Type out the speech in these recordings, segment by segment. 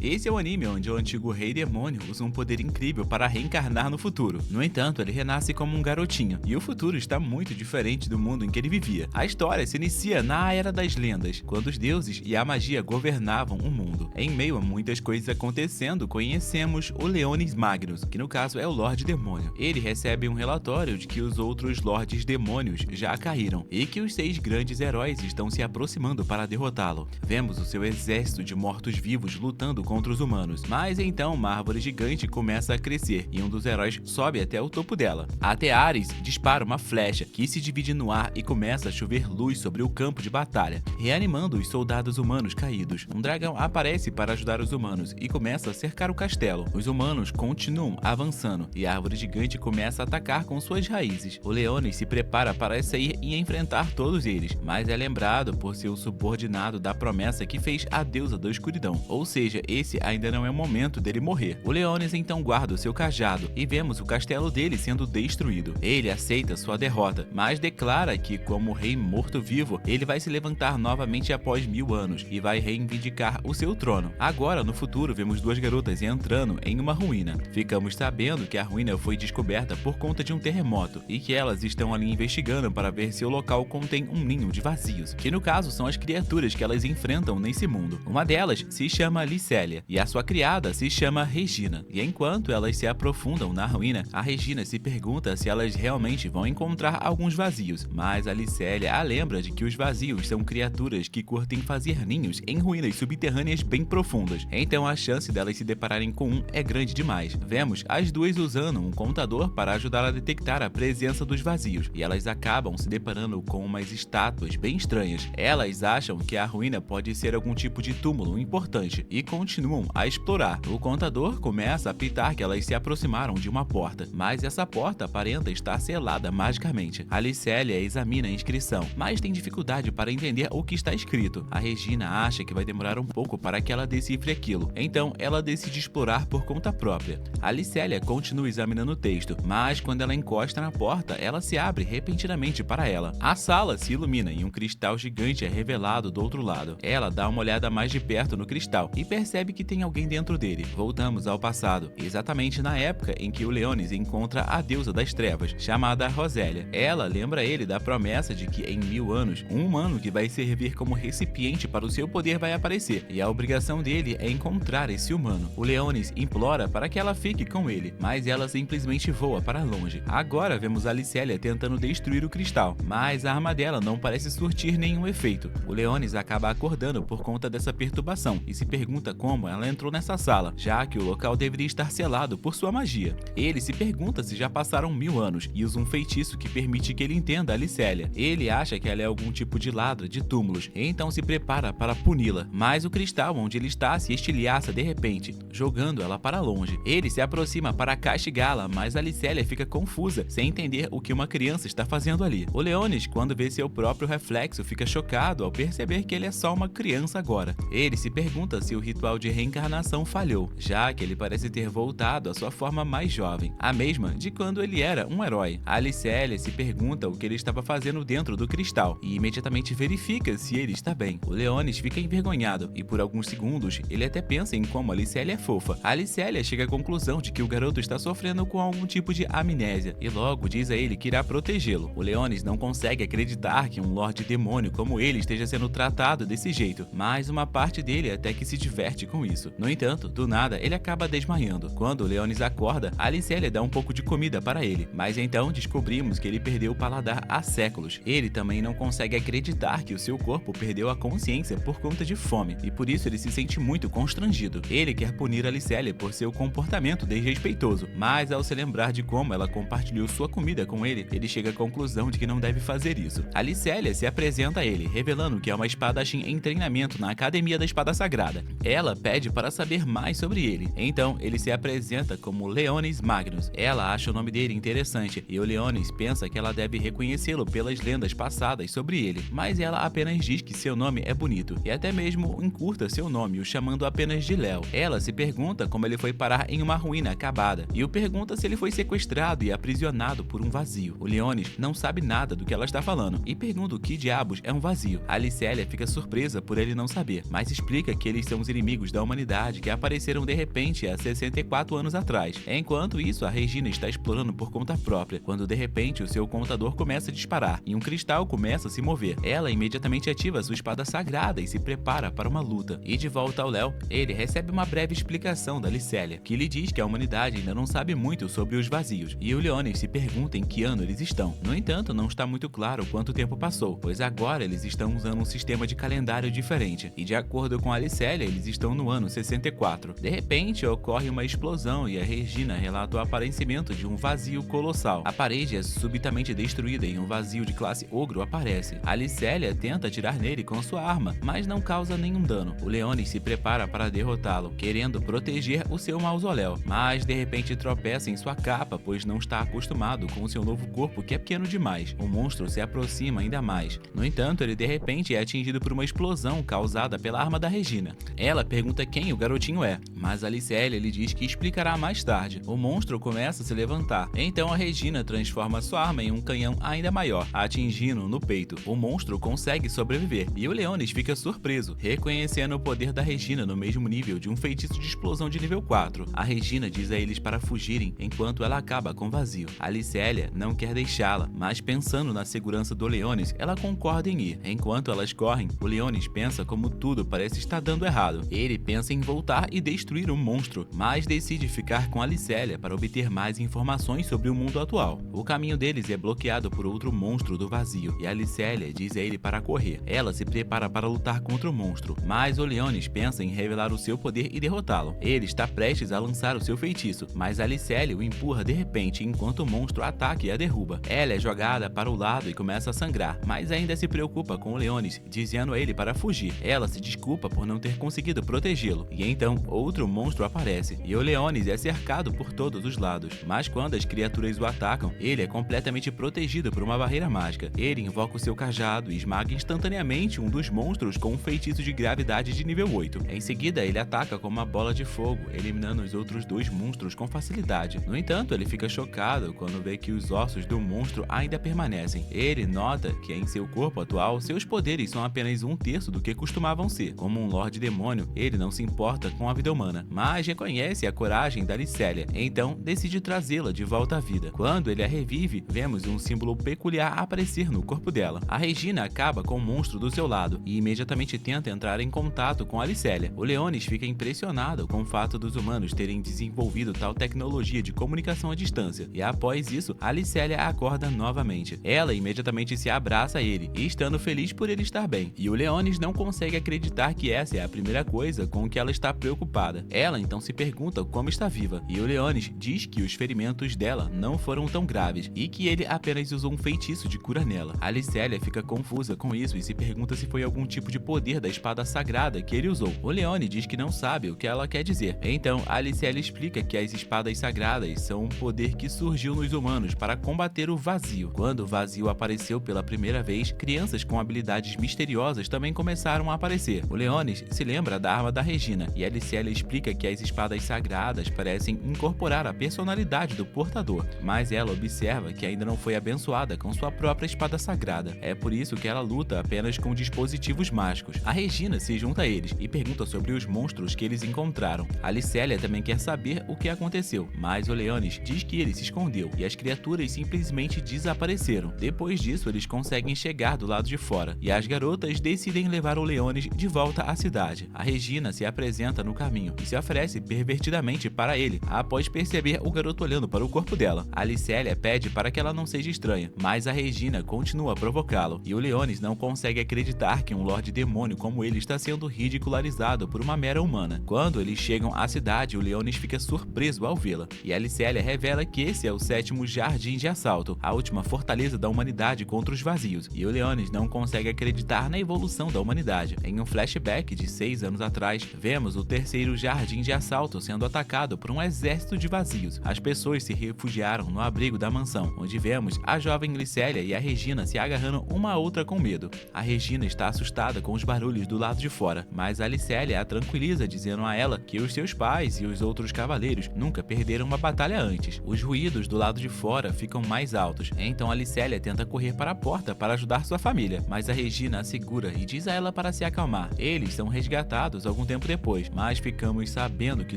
Esse é um anime onde o antigo rei demônio usa um poder incrível para reencarnar no futuro. No entanto, ele renasce como um garotinho, e o futuro está muito diferente do mundo em que ele vivia. A história se inicia na Era das Lendas, quando os deuses e a magia governavam o mundo. Em meio a muitas coisas acontecendo, conhecemos o Leonis Magnus, que no caso é o Lorde Demônio. Ele recebe um relatório de que os outros Lordes Demônios já caíram, e que os 6 grandes heróis estão se aproximando para derrotá-lo. Vemos o seu exército de mortos-vivos lutando contra os humanos, mas então uma árvore gigante começa a crescer e um dos heróis sobe até o topo dela. Até Ares dispara uma flecha que se divide no ar e começa a chover luz sobre o campo de batalha, reanimando os soldados humanos caídos. Um dragão aparece para ajudar os humanos e começa a cercar o castelo. Os humanos continuam avançando e a árvore gigante começa a atacar com suas raízes. O Leonis se prepara para sair e enfrentar todos eles, mas é lembrado por ser o subordinado da promessa que fez a deusa da escuridão, ou seja, esse ainda não é o momento dele morrer. O Leonis então guarda o seu cajado e vemos o castelo dele sendo destruído. Ele aceita sua derrota, mas declara que, como rei morto-vivo, ele vai se levantar novamente após 1000 anos e vai reivindicar o seu trono. Agora, no futuro, vemos 2 garotas entrando em uma ruína. Ficamos sabendo que a ruína foi descoberta por conta de um terremoto e que elas estão ali investigando para ver se o local contém um ninho de vazios, que no caso são as criaturas que elas enfrentam nesse mundo. Uma delas se chama Licélia e a sua criada se chama Regina. E enquanto elas se aprofundam na ruína, a Regina se pergunta se elas realmente vão encontrar alguns vazios, mas a Licélia a lembra de que os vazios são criaturas que curtem fazer ninhos em ruínas subterrâneas bem profundas, então a chance delas se depararem com um é grande demais. Vemos as duas usando um contador para ajudar a detectar a presença dos vazios, e elas acabam se deparando com umas estátuas bem estranhas. Elas acham que a ruína pode ser algum tipo de túmulo importante e continuam a explorar. O contador começa a apitar que elas se aproximaram de uma porta, mas essa porta aparenta estar selada magicamente. A Licélia examina a inscrição, mas tem dificuldade para entender o que está escrito. A Regina acha que vai demorar um pouco para que ela decifre aquilo, então ela decide explorar por conta própria. A Licélia continua examinando o texto, mas quando ela encosta na porta, ela se abre repentinamente para ela. A sala se ilumina e um cristal gigante é revelado do outro lado. Ela dá uma olhada mais de perto no cristal e percebe que tem alguém dentro dele. Voltamos ao passado, exatamente na época em que o Leonis encontra a deusa das trevas, chamada Rosélia. Ela lembra ele da promessa de que em 1000 anos, um humano que vai servir como recipiente para o seu poder vai aparecer, e a obrigação dele é encontrar esse humano. O Leonis implora para que ela fique com ele, mas ela simplesmente voa para longe. Agora vemos a Licélia tentando destruir o cristal, mas a arma dela não parece surtir nenhum efeito. O Leonis acaba acordando por conta dessa perturbação e se pergunta como ela entrou nessa sala, já que o local deveria estar selado por sua magia. Ele se pergunta se já passaram 1000 anos e usa um feitiço que permite que ele entenda a Licélia. Ele acha que ela é algum tipo de ladra de túmulos, então se prepara para puni-la, mas o cristal onde ele está se estilhaça de repente, jogando ela para longe. Ele se aproxima para castigá-la, mas a Licélia fica confusa, sem entender o que uma criança está fazendo ali. O Leonis, quando vê seu próprio reflexo, fica chocado ao perceber que ele é só uma criança agora. Ele se pergunta se o ritual de reencarnação falhou, já que ele parece ter voltado à sua forma mais jovem, a mesma de quando ele era um herói. A Licélia se pergunta o que ele estava fazendo dentro do cristal e imediatamente verifica se ele está bem. O Leonis fica envergonhado e por alguns segundos ele até pensa em como a Licélia é fofa. A Licélia chega à conclusão de que o garoto está sofrendo com algum tipo de amnésia e logo diz a ele que irá protegê-lo. O Leonis não consegue acreditar que um Lorde Demônio como ele esteja sendo tratado desse jeito, mas uma parte dele até que se diverte com isso. No entanto, do nada ele acaba desmaiando. Quando o Leonis acorda, a Licélia dá um pouco de comida para ele, mas então descobrimos que ele perdeu o paladar há séculos. Ele também não consegue acreditar que o seu corpo perdeu a consciência por conta de fome e por isso ele se sente muito constrangido. Ele quer punir a Licélia por seu comportamento desrespeitoso, mas ao se lembrar de como ela compartilhou sua comida com ele, ele chega à conclusão de que não deve fazer isso. A Licélia se apresenta a ele, revelando que é uma espadachim em treinamento na Academia da Espada Sagrada. Ela pede para saber mais sobre ele, então ele se apresenta como Leonis Magnus. Ela acha o nome dele interessante e o Leonis pensa que ela deve reconhecê-lo pelas lendas passadas sobre ele, mas ela apenas diz que seu nome é bonito e até mesmo encurta seu nome, o chamando apenas de Léo. Ela se pergunta como ele foi parar em uma ruína acabada e o pergunta se ele foi sequestrado e aprisionado por um vazio. O Leonis não sabe nada do que ela está falando e pergunta o que diabos é um vazio. A Licélia fica surpresa por ele não saber, mas explica que eles são os inimigos inimigos da humanidade que apareceram de repente há 64 anos atrás. Enquanto isso, a Regina está explorando por conta própria, quando de repente o seu computador começa a disparar e um cristal começa a se mover. Ela imediatamente ativa sua espada sagrada e se prepara para uma luta. E de volta ao Léo, ele recebe uma breve explicação da Alicélia, que lhe diz que a humanidade ainda não sabe muito sobre os vazios, e o Leonis se pergunta em que ano eles estão. No entanto, não está muito claro quanto tempo passou, pois agora eles estão usando um sistema de calendário diferente, e de acordo com a Alicélia, eles estão no ano 64. De repente, ocorre uma explosão e a Regina relata o aparecimento de um vazio colossal. A parede é subitamente destruída e um vazio de classe ogro aparece. A Alicélia tenta atirar nele com sua arma, mas não causa nenhum dano. O Leonis se prepara para derrotá-lo, querendo proteger o seu mausoléu, mas de repente tropeça em sua capa, pois não está acostumado com o seu novo corpo, que é pequeno demais. O monstro se aproxima ainda mais. No entanto, ele de repente é atingido por uma explosão causada pela arma da Regina. Ela pergunta quem o garotinho é, mas Alicélia lhe diz que explicará mais tarde. O monstro começa a se levantar, então a Regina transforma sua arma em um canhão ainda maior, atingindo-o no peito. O monstro consegue sobreviver, e o Leonis fica surpreso, reconhecendo o poder da Regina no mesmo nível de um feitiço de explosão de nível 4. A Regina diz a eles para fugirem, enquanto ela acaba com o vazio. Alicélia não quer deixá-la, mas pensando na segurança do Leonis, ela concorda em ir. Enquanto elas correm, o Leonis pensa como tudo parece estar dando errado. Ele pensa em voltar e destruir o monstro, mas decide ficar com Alicélia para obter mais informações sobre o mundo atual. O caminho deles é bloqueado por outro monstro do vazio, e Alicélia diz a ele para correr. Ela se prepara para lutar contra o monstro, mas o Leonis pensa em revelar o seu poder e derrotá-lo. Ele está prestes a lançar o seu feitiço, mas Alicélia o empurra de repente enquanto o monstro ataca e a derruba. Ela é jogada para o lado e começa a sangrar, mas ainda se preocupa com o Leonis, dizendo a ele para fugir. Ela se desculpa por não ter conseguido protegê-lo, e então outro monstro aparece, e o Leonis é cercado por todos os lados. Mas quando as criaturas o atacam, ele é completamente protegido por uma barreira mágica. Ele invoca o seu cajado e esmaga instantaneamente um dos monstros com um feitiço de gravidade de nível 8. Em seguida, ele ataca com uma bola de fogo, eliminando os outros dois monstros com facilidade. No entanto, ele fica chocado quando vê que os ossos do monstro ainda permanecem. Ele nota que em seu corpo atual, seus poderes são apenas um terço do que costumavam ser. Como um Lorde Demônio, ele não se importa com a vida humana, mas reconhece a coragem da Alicélia, então decide trazê-la de volta à vida. Quando ele a revive, vemos um símbolo peculiar aparecer no corpo dela. A Regina acaba com o monstro do seu lado e imediatamente tenta entrar em contato com Alicélia. O Leonis fica impressionado com o fato dos humanos terem desenvolvido tal tecnologia de comunicação à distância, e após isso, Alicélia acorda novamente. Ela imediatamente se abraça a ele, estando feliz por ele estar bem, e o Leonis não consegue acreditar que essa é a primeira coisa com que ela está preocupada. Ela então se pergunta como está viva, e o Leonis diz que os ferimentos dela não foram tão graves, e que ele apenas usou um feitiço de cura nela. Alicélia fica confusa com isso e se pergunta se foi algum tipo de poder da espada sagrada que ele usou. O Leonis diz que não sabe o que ela quer dizer. Então, Alicélia explica que as espadas sagradas são um poder que surgiu nos humanos para combater o vazio. Quando o vazio apareceu pela primeira vez, crianças com habilidades misteriosas também começaram a aparecer. O Leonis se lembra da arma da Regina, e Alicélia explica que as espadas sagradas parecem incorporar a personalidade do portador, mas ela observa que ainda não foi abençoada com sua própria espada sagrada. É por isso que ela luta apenas com dispositivos mágicos. A Regina se junta a eles e pergunta sobre os monstros que eles encontraram. Alicélia também quer saber o que aconteceu, mas o Leonis diz que ele se escondeu e as criaturas simplesmente desapareceram. Depois disso, eles conseguem chegar do lado de fora, e as garotas decidem levar o Leonis de volta à cidade. A Regina se apresenta no caminho e se oferece pervertidamente para ele, após perceber o garoto olhando para o corpo dela. Alicélia pede para que ela não seja estranha, mas a Regina continua a provocá-lo, e o Leonis não consegue acreditar que um Lorde Demônio como ele está sendo ridicularizado por uma mera humana. Quando eles chegam à cidade, o Leonis fica surpreso ao vê-la, e Alicélia revela que esse é o 7º Jardim de Assalto, a última fortaleza da humanidade contra os vazios, e o Leonis não consegue acreditar na evolução da humanidade. Em um flashback de 6 anos atrás, vemos o 3º Jardim de Assalto sendo atacado por um exército de vazios. As pessoas se refugiaram no abrigo da mansão, onde vemos a jovem Alicélia e a Regina se agarrando uma a outra com medo. A Regina está assustada com os barulhos do lado de fora, mas a Alicélia a tranquiliza, dizendo a ela que os seus pais e os outros cavaleiros nunca perderam uma batalha antes. Os ruídos do lado de fora ficam mais altos, então Alicélia tenta correr para a porta para ajudar sua família, mas a Regina a segura e diz a ela para se acalmar. Eles são resgatados alguns algum tempo depois, mas ficamos sabendo que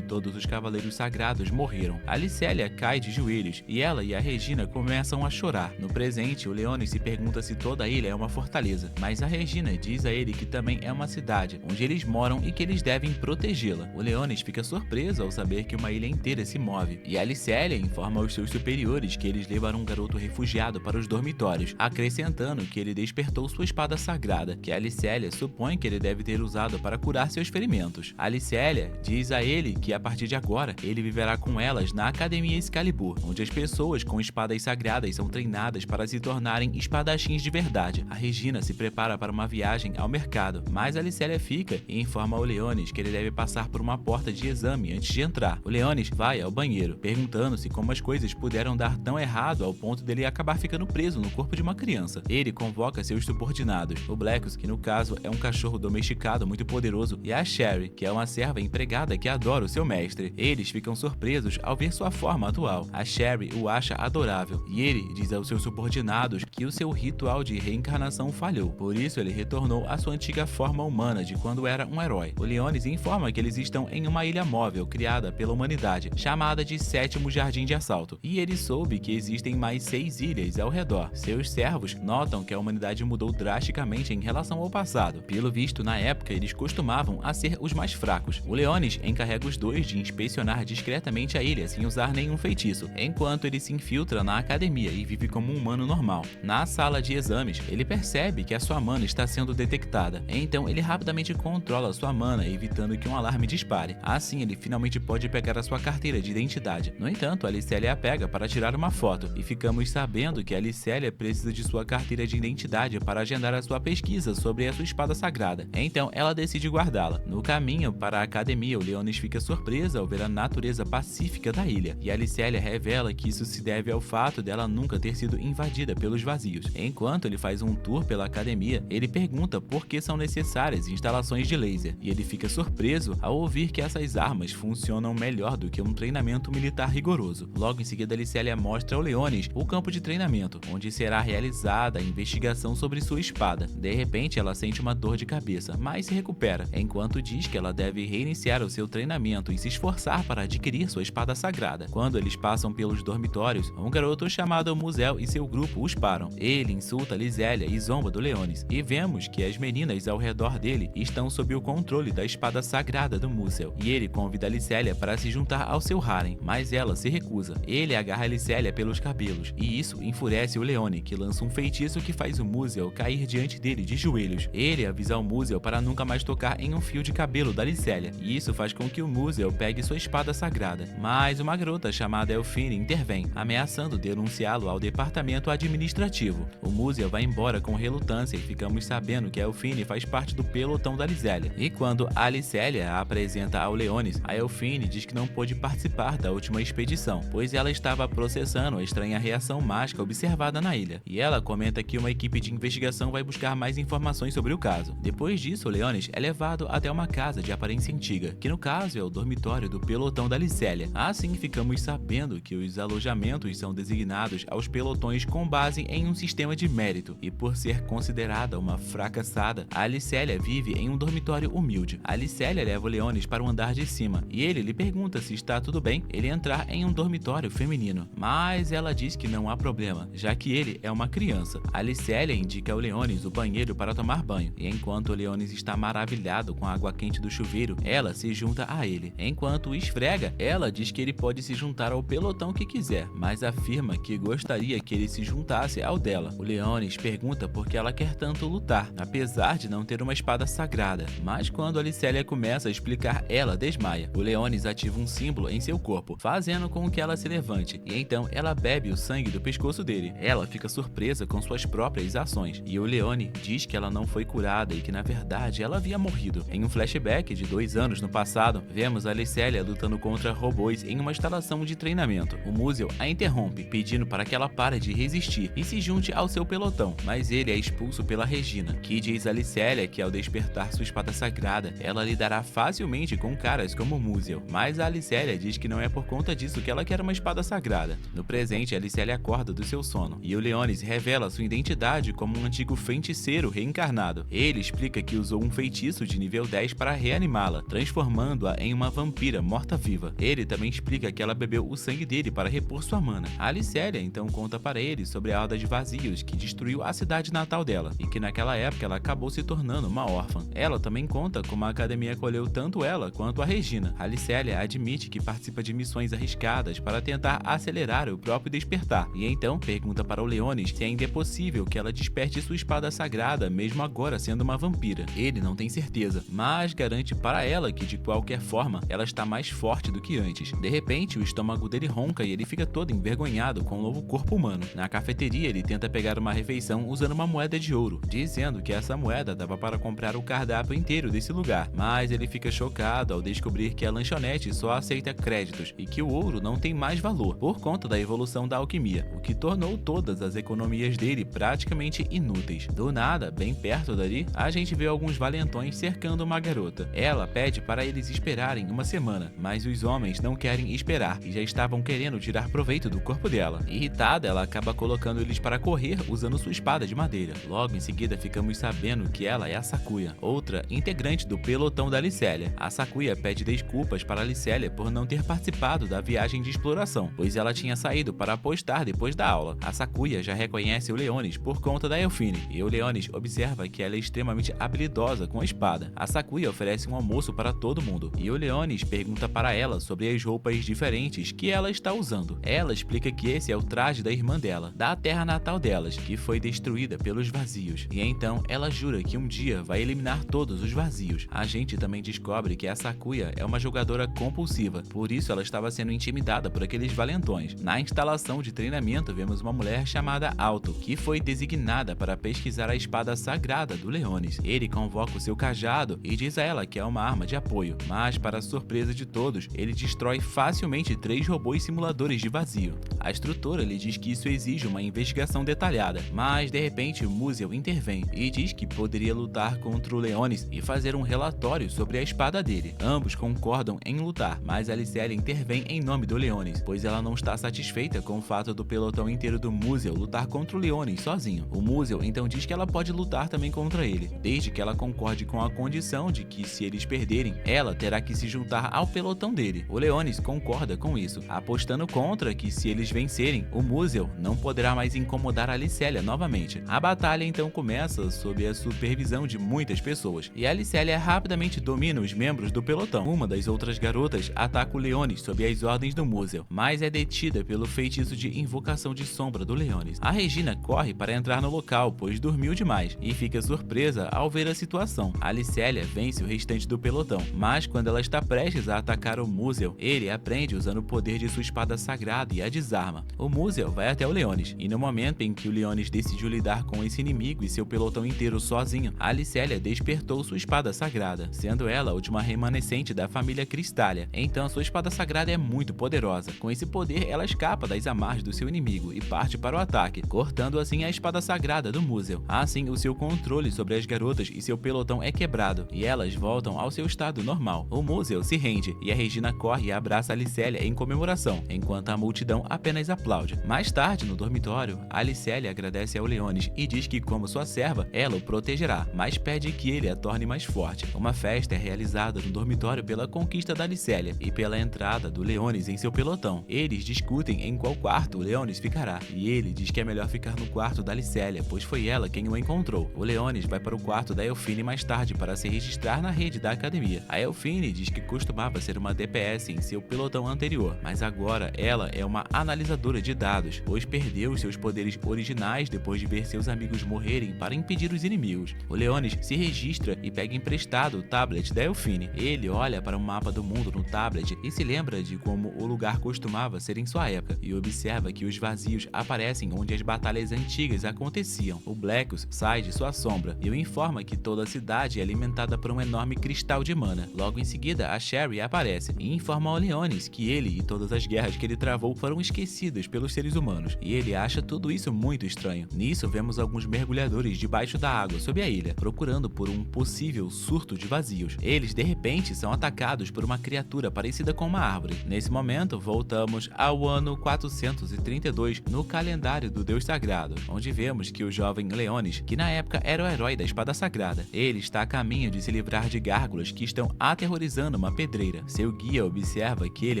todos os cavaleiros sagrados morreram. A Alicélia cai de joelhos e ela e a Regina começam a chorar. No presente, o Leonis se pergunta se toda a ilha é uma fortaleza, mas a Regina diz a ele que também é uma cidade, onde eles moram e que eles devem protegê-la. O Leonis fica surpreso ao saber que uma ilha inteira se move, e a Alicélia informa aos seus superiores que eles levaram um garoto refugiado para os dormitórios, acrescentando que ele despertou sua espada sagrada, que a Alicélia supõe que ele deve ter usado para curar seus ferimentos. A Alicélia diz a ele que a partir de agora, ele viverá com elas na Academia Excalibur, onde as pessoas com espadas sagradas são treinadas para se tornarem espadachins de verdade. A Regina se prepara para uma viagem ao mercado, mas a Alicélia fica e informa ao Leonis que ele deve passar por uma porta de exame antes de entrar. O Leonis vai ao banheiro, perguntando-se como as coisas puderam dar tão errado ao ponto dele acabar ficando preso no corpo de uma criança. Ele convoca seus subordinados, o Blackus, que no caso é um cachorro domesticado muito poderoso, e a Sherry, que é uma serva empregada que adora o seu mestre. Eles ficam surpresos ao ver sua forma atual. A Sherry o acha adorável, e ele diz aos seus subordinados que o seu ritual de reencarnação falhou, por isso ele retornou à sua antiga forma humana de quando era um herói. O Leonis informa que eles estão em uma ilha móvel criada pela humanidade, chamada de Sétimo Jardim de Assalto, e ele soube que existem mais 6 ilhas ao redor. Seus servos notam que a humanidade mudou drasticamente em relação ao passado. Pelo visto, na época, eles costumavam a ser os mais fracos. O Leonis encarrega os dois de inspecionar discretamente a ilha sem usar nenhum feitiço, enquanto ele se infiltra na academia e vive como um humano normal. Na sala de exames, ele percebe que a sua mana está sendo detectada, então ele rapidamente controla sua mana, evitando que um alarme dispare. Assim, ele finalmente pode pegar a sua carteira de identidade. No entanto, a Alicélia a pega para tirar uma foto, e ficamos sabendo que a Alicélia precisa de sua carteira de identidade para agendar a sua pesquisa sobre a sua espada sagrada. Então, ela decide guardá-la. No caminho para a academia, o Leonis fica surpresa ao ver a natureza pacífica da ilha, e a Alicélia revela que isso se deve ao fato dela nunca ter sido invadida pelos vazios. Enquanto ele faz um tour pela academia, ele pergunta por que são necessárias instalações de laser, e ele fica surpreso ao ouvir que essas armas funcionam melhor do que um treinamento militar rigoroso. Logo em seguida, Alicélia mostra ao Leonis o campo de treinamento, onde será realizada a investigação sobre sua espada. De repente, ela sente uma dor de cabeça, mas se recupera, enquanto diz que ela deve reiniciar o seu treinamento e se esforçar para adquirir sua espada sagrada. Quando eles passam pelos dormitórios, um garoto chamado Muzel e seu grupo os param. Ele insulta Lisélia e zomba do Leonis, e vemos que as meninas ao redor dele estão sob o controle da espada sagrada do Muzel, e ele convida Lisélia para se juntar ao seu harem, mas ela se recusa. Ele agarra Lisélia pelos cabelos, e isso enfurece o Leone, que lança um feitiço que faz o Muzel cair diante dele de joelhos. Ele avisa o Muzel para nunca mais tocar em um fio de cabelo da Lisélia, e isso faz com que o Muzel pegue sua espada sagrada. Mas uma garota chamada Elfine intervém, ameaçando denunciá-lo ao departamento administrativo. O Muzel vai embora com relutância e ficamos sabendo que a Elfine faz parte do pelotão da Lisélia. E quando a Lisélia a apresenta ao Leonis, a Elfine diz que não pôde participar da última expedição, pois ela estava processando a estranha reação mágica observada na ilha. E ela comenta que uma equipe de investigação vai buscar mais informações sobre o caso. Depois disso, o Leonis é levado até uma casa de aparência antiga, que no caso é o dormitório do pelotão da Lisélia. Assim, ficamos sabendo que os alojamentos são designados aos pelotões com base em um sistema de mérito, e por ser considerada uma fracassada, a Alicélia vive em um dormitório humilde. A Alicélia leva o Leonis para o andar de cima, e ele lhe pergunta se está tudo bem ele entrar em um dormitório feminino, mas ela diz que não há problema, já que ele é uma criança. A Alicélia indica ao Leonis o banheiro para tomar banho, e enquanto o Leonis está maravilhado com a água quente do chuveiro, ela se junta a ele. Enquanto o esfrega, ela diz que ele pode se juntar ao pelotão que quiser, mas afirma que gostaria que ele se juntasse ao dela. O Leonis pergunta por que ela quer tanto lutar, apesar de não ter uma espada sagrada, mas quando a Alicélia começa a explicar, ela desmaia. O Leonis ativa um símbolo em seu corpo, fazendo com que ela se levante, e então ela bebe o sangue do pescoço dele. Ela fica surpresa com suas próprias ações, e o Leone diz que ela não foi curada e que na verdade ela havia morrido. Em um flashback de 2 anos no passado, vemos a Alicélia lutando contra robôs em uma instalação de treinamento. O Muzel a interrompe, pedindo para que ela pare de resistir e se junte ao seu pelotão, mas ele é expulso pela Regina, que diz a Alicélia que ao despertar sua espada sagrada, ela lidará facilmente com caras como Muzel, mas a Alicélia diz que não é por conta disso que ela quer uma espada sagrada. No presente, a Alicélia acorda do seu sono, e o Leonis revela sua identidade como um antigo feiticeiro reencarnado. Ele explica que usou um feitiço de nível 10 faz para reanimá-la, transformando-a em uma vampira morta-viva. Ele também explica que ela bebeu o sangue dele para repor sua mana. A Alicélia então conta para ele sobre a Horda de Vazios que destruiu a cidade natal dela e que naquela época ela acabou se tornando uma órfã. Ela também conta como a academia acolheu tanto ela quanto a Regina. A Alicélia admite que participa de missões arriscadas para tentar acelerar o próprio despertar e então pergunta para o Leonis se ainda é possível que ela desperte sua espada sagrada mesmo agora sendo uma vampira. Ele não tem certeza, mas garante para ela que de qualquer forma ela está mais forte do que antes. De repente, o estômago dele ronca e ele fica todo envergonhado com o novo corpo humano. Na cafeteria, ele tenta pegar uma refeição usando uma moeda de ouro, dizendo que essa moeda dava para comprar o cardápio inteiro desse lugar, mas ele fica chocado ao descobrir que a lanchonete só aceita créditos e que o ouro não tem mais valor por conta da evolução da alquimia, o que tornou todas as economias dele praticamente inúteis. Do nada, bem perto dali, a gente vê alguns valentões cercando uma garota. Ela pede para eles esperarem uma semana, mas os homens não querem esperar e já estavam querendo tirar proveito do corpo dela. Irritada, ela acaba colocando eles para correr usando sua espada de madeira. Logo em seguida, ficamos sabendo que ela é a Sakuya, outra integrante do pelotão da Alicélia. A Sakuya pede desculpas para a Alicélia por não ter participado da viagem de exploração, pois ela tinha saído para apostar depois da aula. A Sakuya já reconhece o Leonis por conta da Elfine, e o Leonis observa que ela é extremamente habilidosa com a espada. A Sakuya oferece um almoço para todo mundo, e o Leonis pergunta para ela sobre as roupas diferentes que ela está usando. Ela explica que esse é o traje da irmã dela, da terra natal delas, que foi destruída pelos vazios, e então ela jura que um dia vai eliminar todos os vazios. A gente também descobre que a Sakuya é uma jogadora compulsiva, por isso ela estava sendo intimidada por aqueles valentões. Na instalação de treinamento vemos uma mulher chamada Alto, que foi designada para pesquisar a espada sagrada do Leonis. Ele convoca o seu cajado e diz a ela que é uma arma de apoio, mas para a surpresa de todos, ele destrói facilmente 3 robôs simuladores de vazio. A instrutora lhe diz que isso exige uma investigação detalhada, mas de repente Muziel intervém e diz que poderia lutar contra o Leonis e fazer um relatório sobre a espada dele. Ambos concordam em lutar, mas Alicélia intervém em nome do Leonis, pois ela não está satisfeita com o fato do pelotão inteiro do Muziel lutar contra o Leonis sozinho. O Muziel então diz que ela pode lutar também contra ele, desde que ela concorde com a condição de que se eles perderem, ela terá que se juntar ao pelotão dele. O Leonis concorda com isso, apostando contra que se eles vencerem, o Muziel não poderá mais incomodar a Alicélia novamente. A batalha então começa sob a supervisão de muitas pessoas, e a Alicélia rapidamente domina os membros do pelotão. Uma das outras garotas ataca o Leonis sob as ordens do Muziel, mas é detida pelo feitiço de invocação de sombra do Leonis. A Regina corre para entrar no local, pois dormiu demais, e fica surpresa ao ver a situação. A Alicélia vence o restante do pelotão, mas quando ela está prestes a atacar o Muziel, ele aprende usando o poder de sua espada sagrada e a desarma. O Muziel vai até o Leonis, e no momento em que o Leonis decidiu lidar com esse inimigo e seu pelotão inteiro sozinho, a Alicélia despertou sua espada sagrada, sendo ela a última remanescente da família Cristália. Então sua espada sagrada é muito poderosa. Com esse poder, ela escapa das amarras do seu inimigo e parte para o ataque, cortando assim a espada sagrada do Muziel. Assim, o seu controle sobre as garotas e seu pelotão é quebrado, e elas voltam ao seu estado normal. O Muziel se rende, e a Regina corre e abraça a Alicélia em comemoração, enquanto a multidão apenas aplaude. Mais tarde, no dormitório, a Alicélia agradece ao Leonis e diz que, como sua serva, ela o protegerá, mas pede que ele a torne mais forte. Uma festa é realizada no dormitório pela conquista da Alicélia e pela entrada do Leonis em seu pelotão. Eles discutem em qual quarto o Leonis ficará, e ele diz que é melhor ficar no quarto da Alicélia, pois foi ela quem o encontrou. O Leonis vai para o quarto da Elfine mais tarde para se registrar na rede da academia. A Elfine diz que costumava ser uma DPS em seu pelotão anterior, mas agora ela é uma analisadora de dados, pois perdeu seus poderes originais depois de ver seus amigos morrerem para impedir os inimigos. O Leonis se registra e pega emprestado o tablet da Elfine. Ele olha para o mapa do mundo no tablet e se lembra de como o lugar costumava ser em sua época, e observa que os vazios aparecem onde as batalhas antigas aconteciam. O Blackus sai de sua sombra e o informa que toda a cidade é alimentada por um enorme cristal de mana. Logo em seguida, a Sherry aparece e informa ao Leonis que ele e todas as guerras que ele travou foram esquecidas pelos seres humanos, e ele acha tudo isso muito estranho. Nisso, vemos alguns mergulhadores debaixo da água sob a ilha, procurando por um possível surto de vazios. Eles, de repente, são atacados por uma criatura parecida com uma árvore. Nesse momento, voltamos ao ano 432 no calendário do Deus Sagrado, onde vemos que o jovem Leonis, que na época era o herói da espada sagrada, ele está a caminho de se livrar livrar de gárgulas que estão aterrorizando uma pedreira. Seu guia observa que ele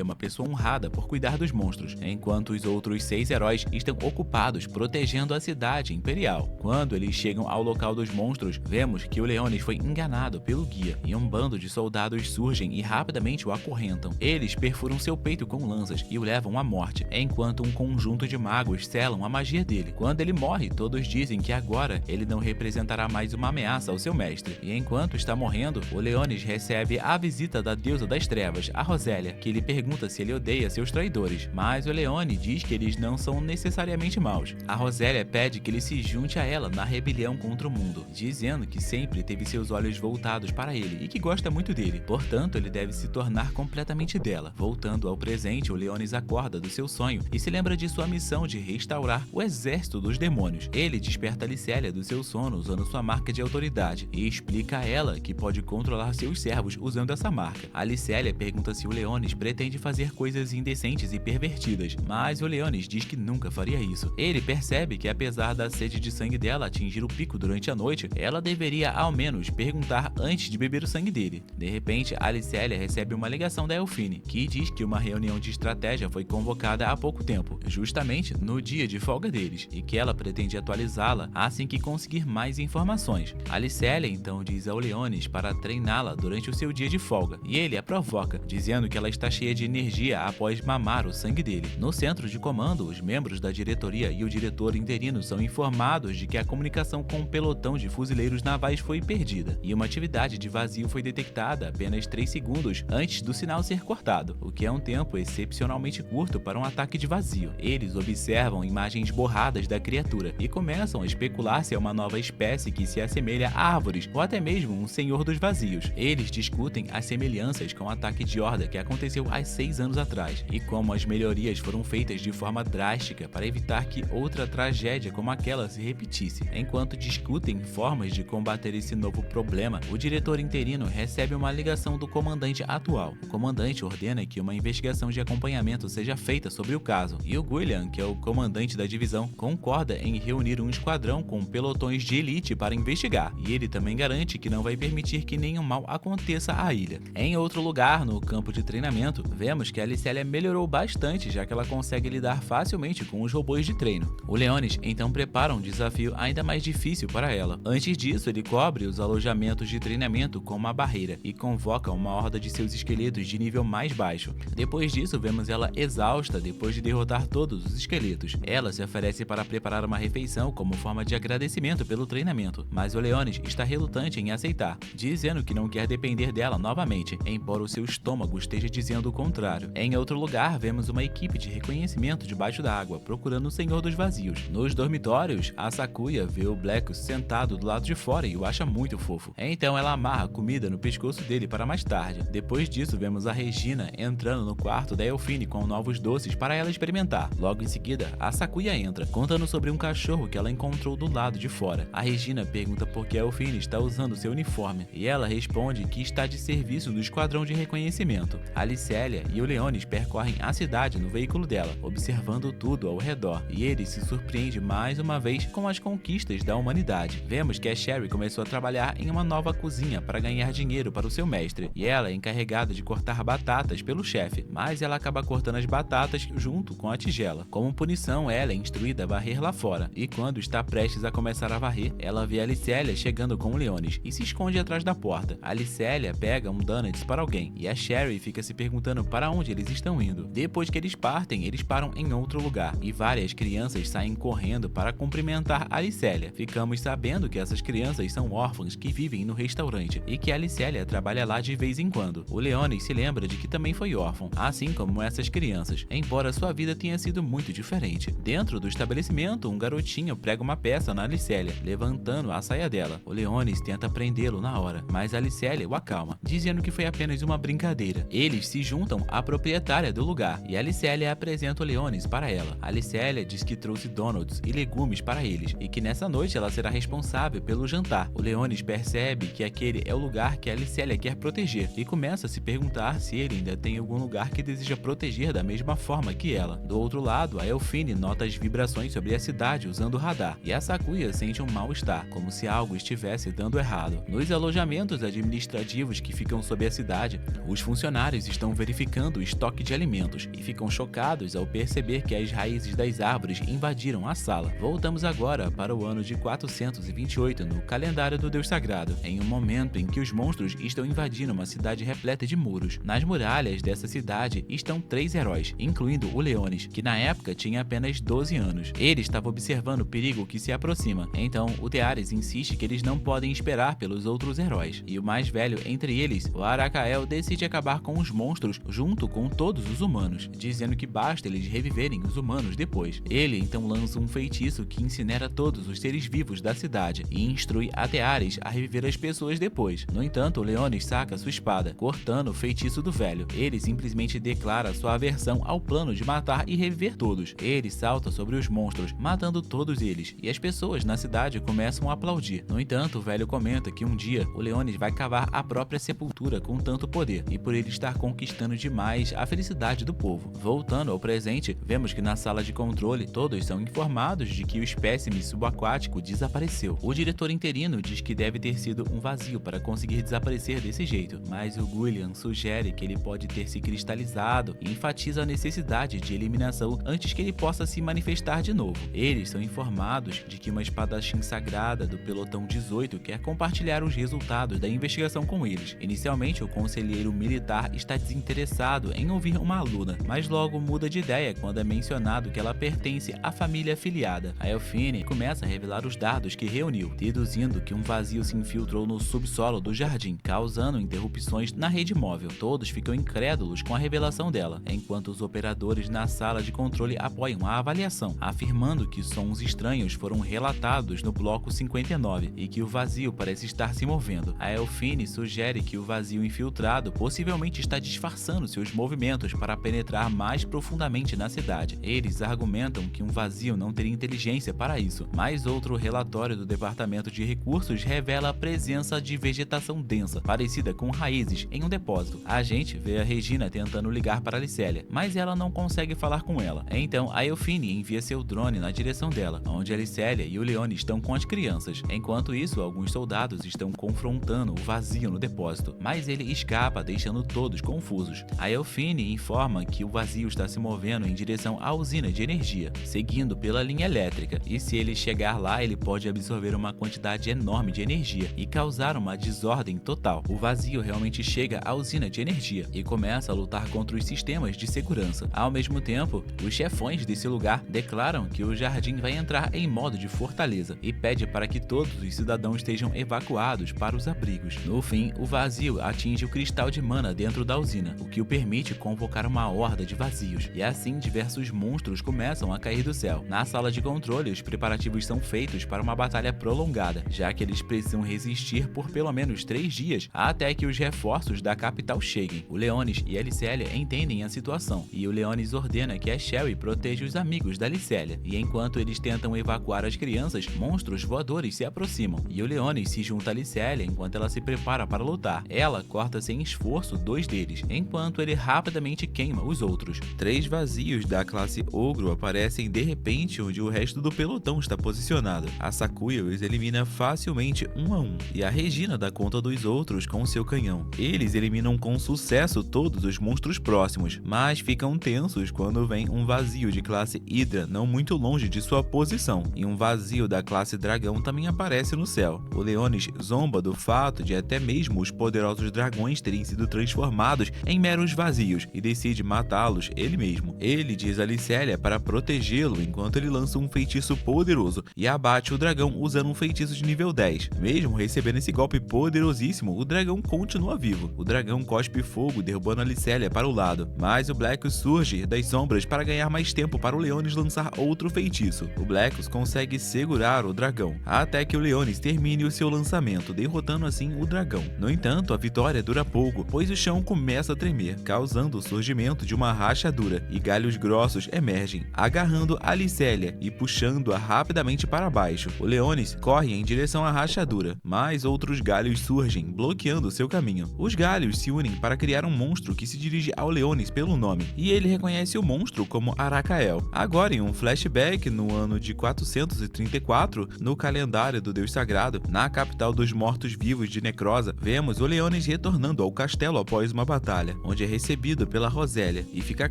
é uma pessoa honrada por cuidar dos monstros, enquanto os outros 6 heróis estão ocupados protegendo a cidade imperial. Quando eles chegam ao local dos monstros, vemos que o Leonis foi enganado pelo guia e um bando de soldados surgem e rapidamente o acorrentam. Eles perfuram seu peito com lanças e o levam à morte, enquanto um conjunto de magos selam a magia dele. Quando ele morre, todos dizem que agora ele não representará mais uma ameaça ao seu mestre. E enquanto está morrendo, o Leonis recebe a visita da deusa das trevas, a Rosélia, que lhe pergunta se ele odeia seus traidores. Mas o Leonis diz que eles não são necessariamente maus. A Rosélia pede que ele se junte a ela na rebelião contra o mundo, dizendo que sempre teve seus olhos voltados para ele e que gosta muito dele. Portanto, ele deve se tornar completamente dela. Voltando ao presente, o Leonis acorda do seu sonho e se lembra de sua missão de restaurar o exército dos demônios. Ele desperta Alicélia do seu sono usando sua marca de autoridade e explica a ela que pode controlar seus servos usando essa marca. Alicélia pergunta se o Leonis pretende fazer coisas indecentes e pervertidas, mas o Leonis diz que nunca faria isso. Ele percebe que apesar da sede de sangue dela atingir o pico durante a noite, ela deveria ao menos perguntar antes de beber o sangue dele. De repente, Alicélia recebe uma ligação da Elfine, que diz que uma reunião de estratégia foi convocada há pouco tempo, justamente no dia de folga deles, e que ela pretende atualizá-la assim que conseguir mais informações. Alicélia então diz ao Leonis para treiná-la durante o seu dia de folga, e ele a provoca, dizendo que ela está cheia de energia após mamar o sangue dele. No centro de comando, os membros da diretoria e o diretor interino são informados de que a comunicação com o pelotão de fuzileiros navais foi perdida, e uma atividade de vazio foi detectada apenas 3 segundos antes do sinal ser cortado, o que é um tempo excepcionalmente curto para um ataque de vazio. Eles observam imagens borradas da criatura e começam a especular se é uma nova espécie que se assemelha a árvores ou até mesmo um senhor dos vazios. Eles discutem as semelhanças com o ataque de Horda que aconteceu há 6 anos atrás e como as melhorias foram feitas de forma drástica para evitar que outra tragédia como aquela se repetisse. Enquanto discutem formas de combater esse novo problema, o diretor interino recebe uma ligação do comandante atual. O comandante ordena que uma investigação de acompanhamento seja feita sobre o caso, e o Guillian, que é o comandante da divisão, concorda em reunir um esquadrão com pelotões de elite para investigar, e ele também garante que não vai permitir que nenhum mal aconteça à ilha. Em outro lugar, no campo de treinamento, vemos que a Alicélia melhorou bastante, já que ela consegue lidar facilmente com os robôs de treino. O Leonis então prepara um desafio ainda mais difícil para ela. Antes disso, ele cobre os alojamentos de treinamento com uma barreira e convoca uma horda de seus esqueletos de nível mais baixo. Depois disso, vemos ela exausta depois de derrotar todos os esqueletos. Ela se oferece para preparar uma refeição como forma de agradecimento pelo treinamento, mas o Leonis está relutante em aceitar, dizendo que não quer depender dela novamente, embora o seu estômago esteja dizendo o contrário. Em outro lugar, vemos uma equipe de reconhecimento debaixo da água, procurando o Senhor dos Vazios. Nos dormitórios, a Sakuya vê o Blackus sentado do lado de fora e o acha muito fofo. Então ela amarra comida no pescoço dele para mais tarde. Depois disso, vemos a Regina entrando no quarto da Elfine com novos doces para ela experimentar. Logo em seguida, a Sakuya entra, contando sobre um cachorro que ela encontrou do lado de fora. A Regina pergunta por que a Elfine está usando seu uniforme, e ela responde que está de serviço no esquadrão de reconhecimento. Alicélia e o Leonis percorrem a cidade no veículo dela, observando tudo ao redor, e ele se surpreende mais uma vez com as conquistas da humanidade. Vemos que a Sherry começou a trabalhar em uma nova cozinha para ganhar dinheiro para o seu mestre, e ela é encarregada de cortar batatas pelo chefe, mas ela acaba cortando as batatas junto com a tigela. Como punição, ela é instruída a varrer lá fora, e quando está prestes a começar a varrer, ela vê a Alicélia chegando com o Leonis e se esconde atrás da porta. A Alicélia pega um donuts para alguém, e a Sherry fica se perguntando para onde eles estão indo. Depois que eles partem, eles param em outro lugar, e várias crianças saem correndo para cumprimentar a Alicélia. Ficamos sabendo que essas crianças são órfãos que vivem no restaurante, e que a Alicélia trabalha lá de vez em quando. O Leonis se lembra de que também foi órfão, assim como essas crianças, embora sua vida tenha sido muito diferente. Dentro do estabelecimento, um garotinho prega uma peça na Alicélia, levantando a saia dela. O Leonis tenta prendê-lo na hora, mas a Alicélia o acalma, dizendo que foi apenas uma brincadeira. Eles se juntam à proprietária do lugar, e a Alicélia apresenta o Leonis para ela. A Alicélia diz que trouxe donuts e legumes para eles, e que nessa noite ela será responsável pelo jantar. O Leonis percebe que aquele é o lugar que a Alicélia quer proteger, e começa a se perguntar se ele ainda tem algum lugar que deseja proteger da mesma forma que ela. Do outro lado, a Elfine nota as vibrações sobre a cidade usando o radar, e a Sakuya sente um mal-estar, como se algo estivesse dando errado. Nos alojamentos administrativos que ficam sob a cidade, os funcionários estão verificando o estoque de alimentos e ficam chocados ao perceber que as raízes das árvores invadiram a sala. Voltamos agora para o ano de 428 no calendário do Deus Sagrado, em um momento em que os monstros estão invadindo uma cidade repleta de muros. Nas muralhas dessa cidade estão 3 heróis, incluindo o Leonis, que na época tinha apenas 12 anos. Ele estava observando o perigo que se aproxima, então o Teares insiste que eles não podem esperar pelos outros heróis, e o mais velho entre eles, o Arakael, decide acabar com os monstros junto com todos os humanos, dizendo que basta eles reviverem os humanos depois. Ele então lança um feitiço que incinera todos os seres vivos da cidade e instrui a Teares a reviver as pessoas depois. No entanto, o Leonis saca sua espada, cortando o feitiço do velho. Ele simplesmente declara sua aversão ao plano de matar e reviver todos. Ele salta sobre os monstros, matando todos eles, e as pessoas na cidade começam a aplaudir. No entanto, o velho comenta que um dia o Leonis vai cavar a própria sepultura com tanto poder, e por ele estar conquistando demais a felicidade do povo. Voltando ao presente, vemos que na sala de controle todos são informados de que o espécime subaquático desapareceu. O diretor interino diz que deve ter sido um vazio para conseguir desaparecer desse jeito, mas o Guillian sugere que ele pode ter se cristalizado e enfatiza a necessidade de eliminação antes que ele possa se manifestar de novo. Eles são informados de que uma espadachim sagrada do pelotão 18 quer compartilhar os resultados da investigação com eles. Inicialmente, o conselheiro militar está desinteressado em ouvir uma aluna, mas logo muda de ideia quando é mencionado que ela pertence à família afiliada. A Elfine começa a revelar os dados que reuniu, deduzindo que um vazio se infiltrou no subsolo do jardim, causando interrupções na rede móvel. Todos ficam incrédulos com a revelação dela, enquanto os operadores na sala de controle apoiam a avaliação, afirmando que sons estranhos foram relatados no bloco 59 e que o vazio parece estar se movendo. A Elfine sugere que o vazio infiltrado possivelmente está disfarçando seus movimentos para penetrar mais profundamente na cidade. Eles argumentam que um vazio não teria inteligência para isso, mas outro relatório do Departamento de Recursos revela a presença de vegetação densa, parecida com raízes, em um depósito. A gente vê a Regina tentando ligar para Alicélia, mas ela não consegue falar com ela. Então a Elfine envia seu drone na direção dela, onde Alicélia e o Leone estão com as crianças. Enquanto isso, alguns soldados estão confrontando o vazio no depósito, mas ele escapa, deixando todos confusos. A Elfine informa que o vazio está se movendo em direção à usina de energia, seguindo pela linha elétrica, e se ele chegar lá, ele pode absorver uma quantidade enorme de energia e causar uma desordem total. O vazio realmente chega à usina de energia e começa a lutar contra os sistemas de segurança. Ao mesmo tempo, os chefões desse lugar declaram que o jardim vai entrar em modo de fortaleza e pede para que todos os cidadãos estejam evacuados para os abrigos. No fim, o vazio atinge o cristal de mana dentro da usina, o que o permite convocar uma horda de vazios, e assim diversos monstros começam a cair do céu. Na sala de controle, os preparativos são feitos para uma batalha prolongada, já que eles precisam resistir por pelo menos 3 dias até que os reforços da capital cheguem. O Leonis e a Alicélia entendem a situação, e o Leonis ordena que a Shelly proteja os amigos da Alicélia, e enquanto eles tentam evacuar as crianças, monstros voadores se aproximam, e o Leonis se junta a Alicélia enquanto ela se prepara para lutar. Ela corta sem esforço 2 deles, enquanto ele rapidamente queima os outros. 3 vazios da classe Ogro aparecem de repente onde o resto do pelotão está posicionado. A Sakuya os elimina facilmente 1 a 1, e a Regina dá conta dos outros com seu canhão. Eles eliminam com sucesso todos os monstros próximos, mas ficam tensos quando vem um vazio de classe Hydra não muito longe de sua posição, e um vazio da classe Dragão também aparece no céu. O Leonis zomba do fato de até mesmo os poderosos dragões terem sido transformados em meros vazios e decide matá-los ele mesmo. Ele diz a Alicélia para protegê-lo enquanto ele lança um feitiço poderoso e abate o dragão usando um feitiço de nível 10. Mesmo recebendo esse golpe poderosíssimo, o dragão continua vivo. O dragão cospe fogo, derrubando a Alicélia para o lado, mas o Blackus surge das sombras para ganhar mais tempo para o Leonis lançar outro feitiço. O Blackus consegue segurar o dragão, até que o Leonis termine o seu lançamento, derrotando assim o dragão. No entanto, a vitória dura pouco, pois o chão começa a tremer, causando o surgimento de uma rachadura, e galhos grossos emergem, agarrando a Alicélia e puxando-a rapidamente para baixo. O Leonis corre em direção à rachadura, mas outros galhos surgem, bloqueando seu caminho. Os galhos se unem para criar um monstro que se dirige ao Leonis pelo nome, e ele reconhece o monstro como Arakael. Agora, em um flashback no ano de 434, no calendário do Deus Sagrado, na capital dos Mortos mortos-vivos de Necrosa, vemos o Leonis retornando ao castelo após uma batalha, onde é recebido pela Rosélia, e fica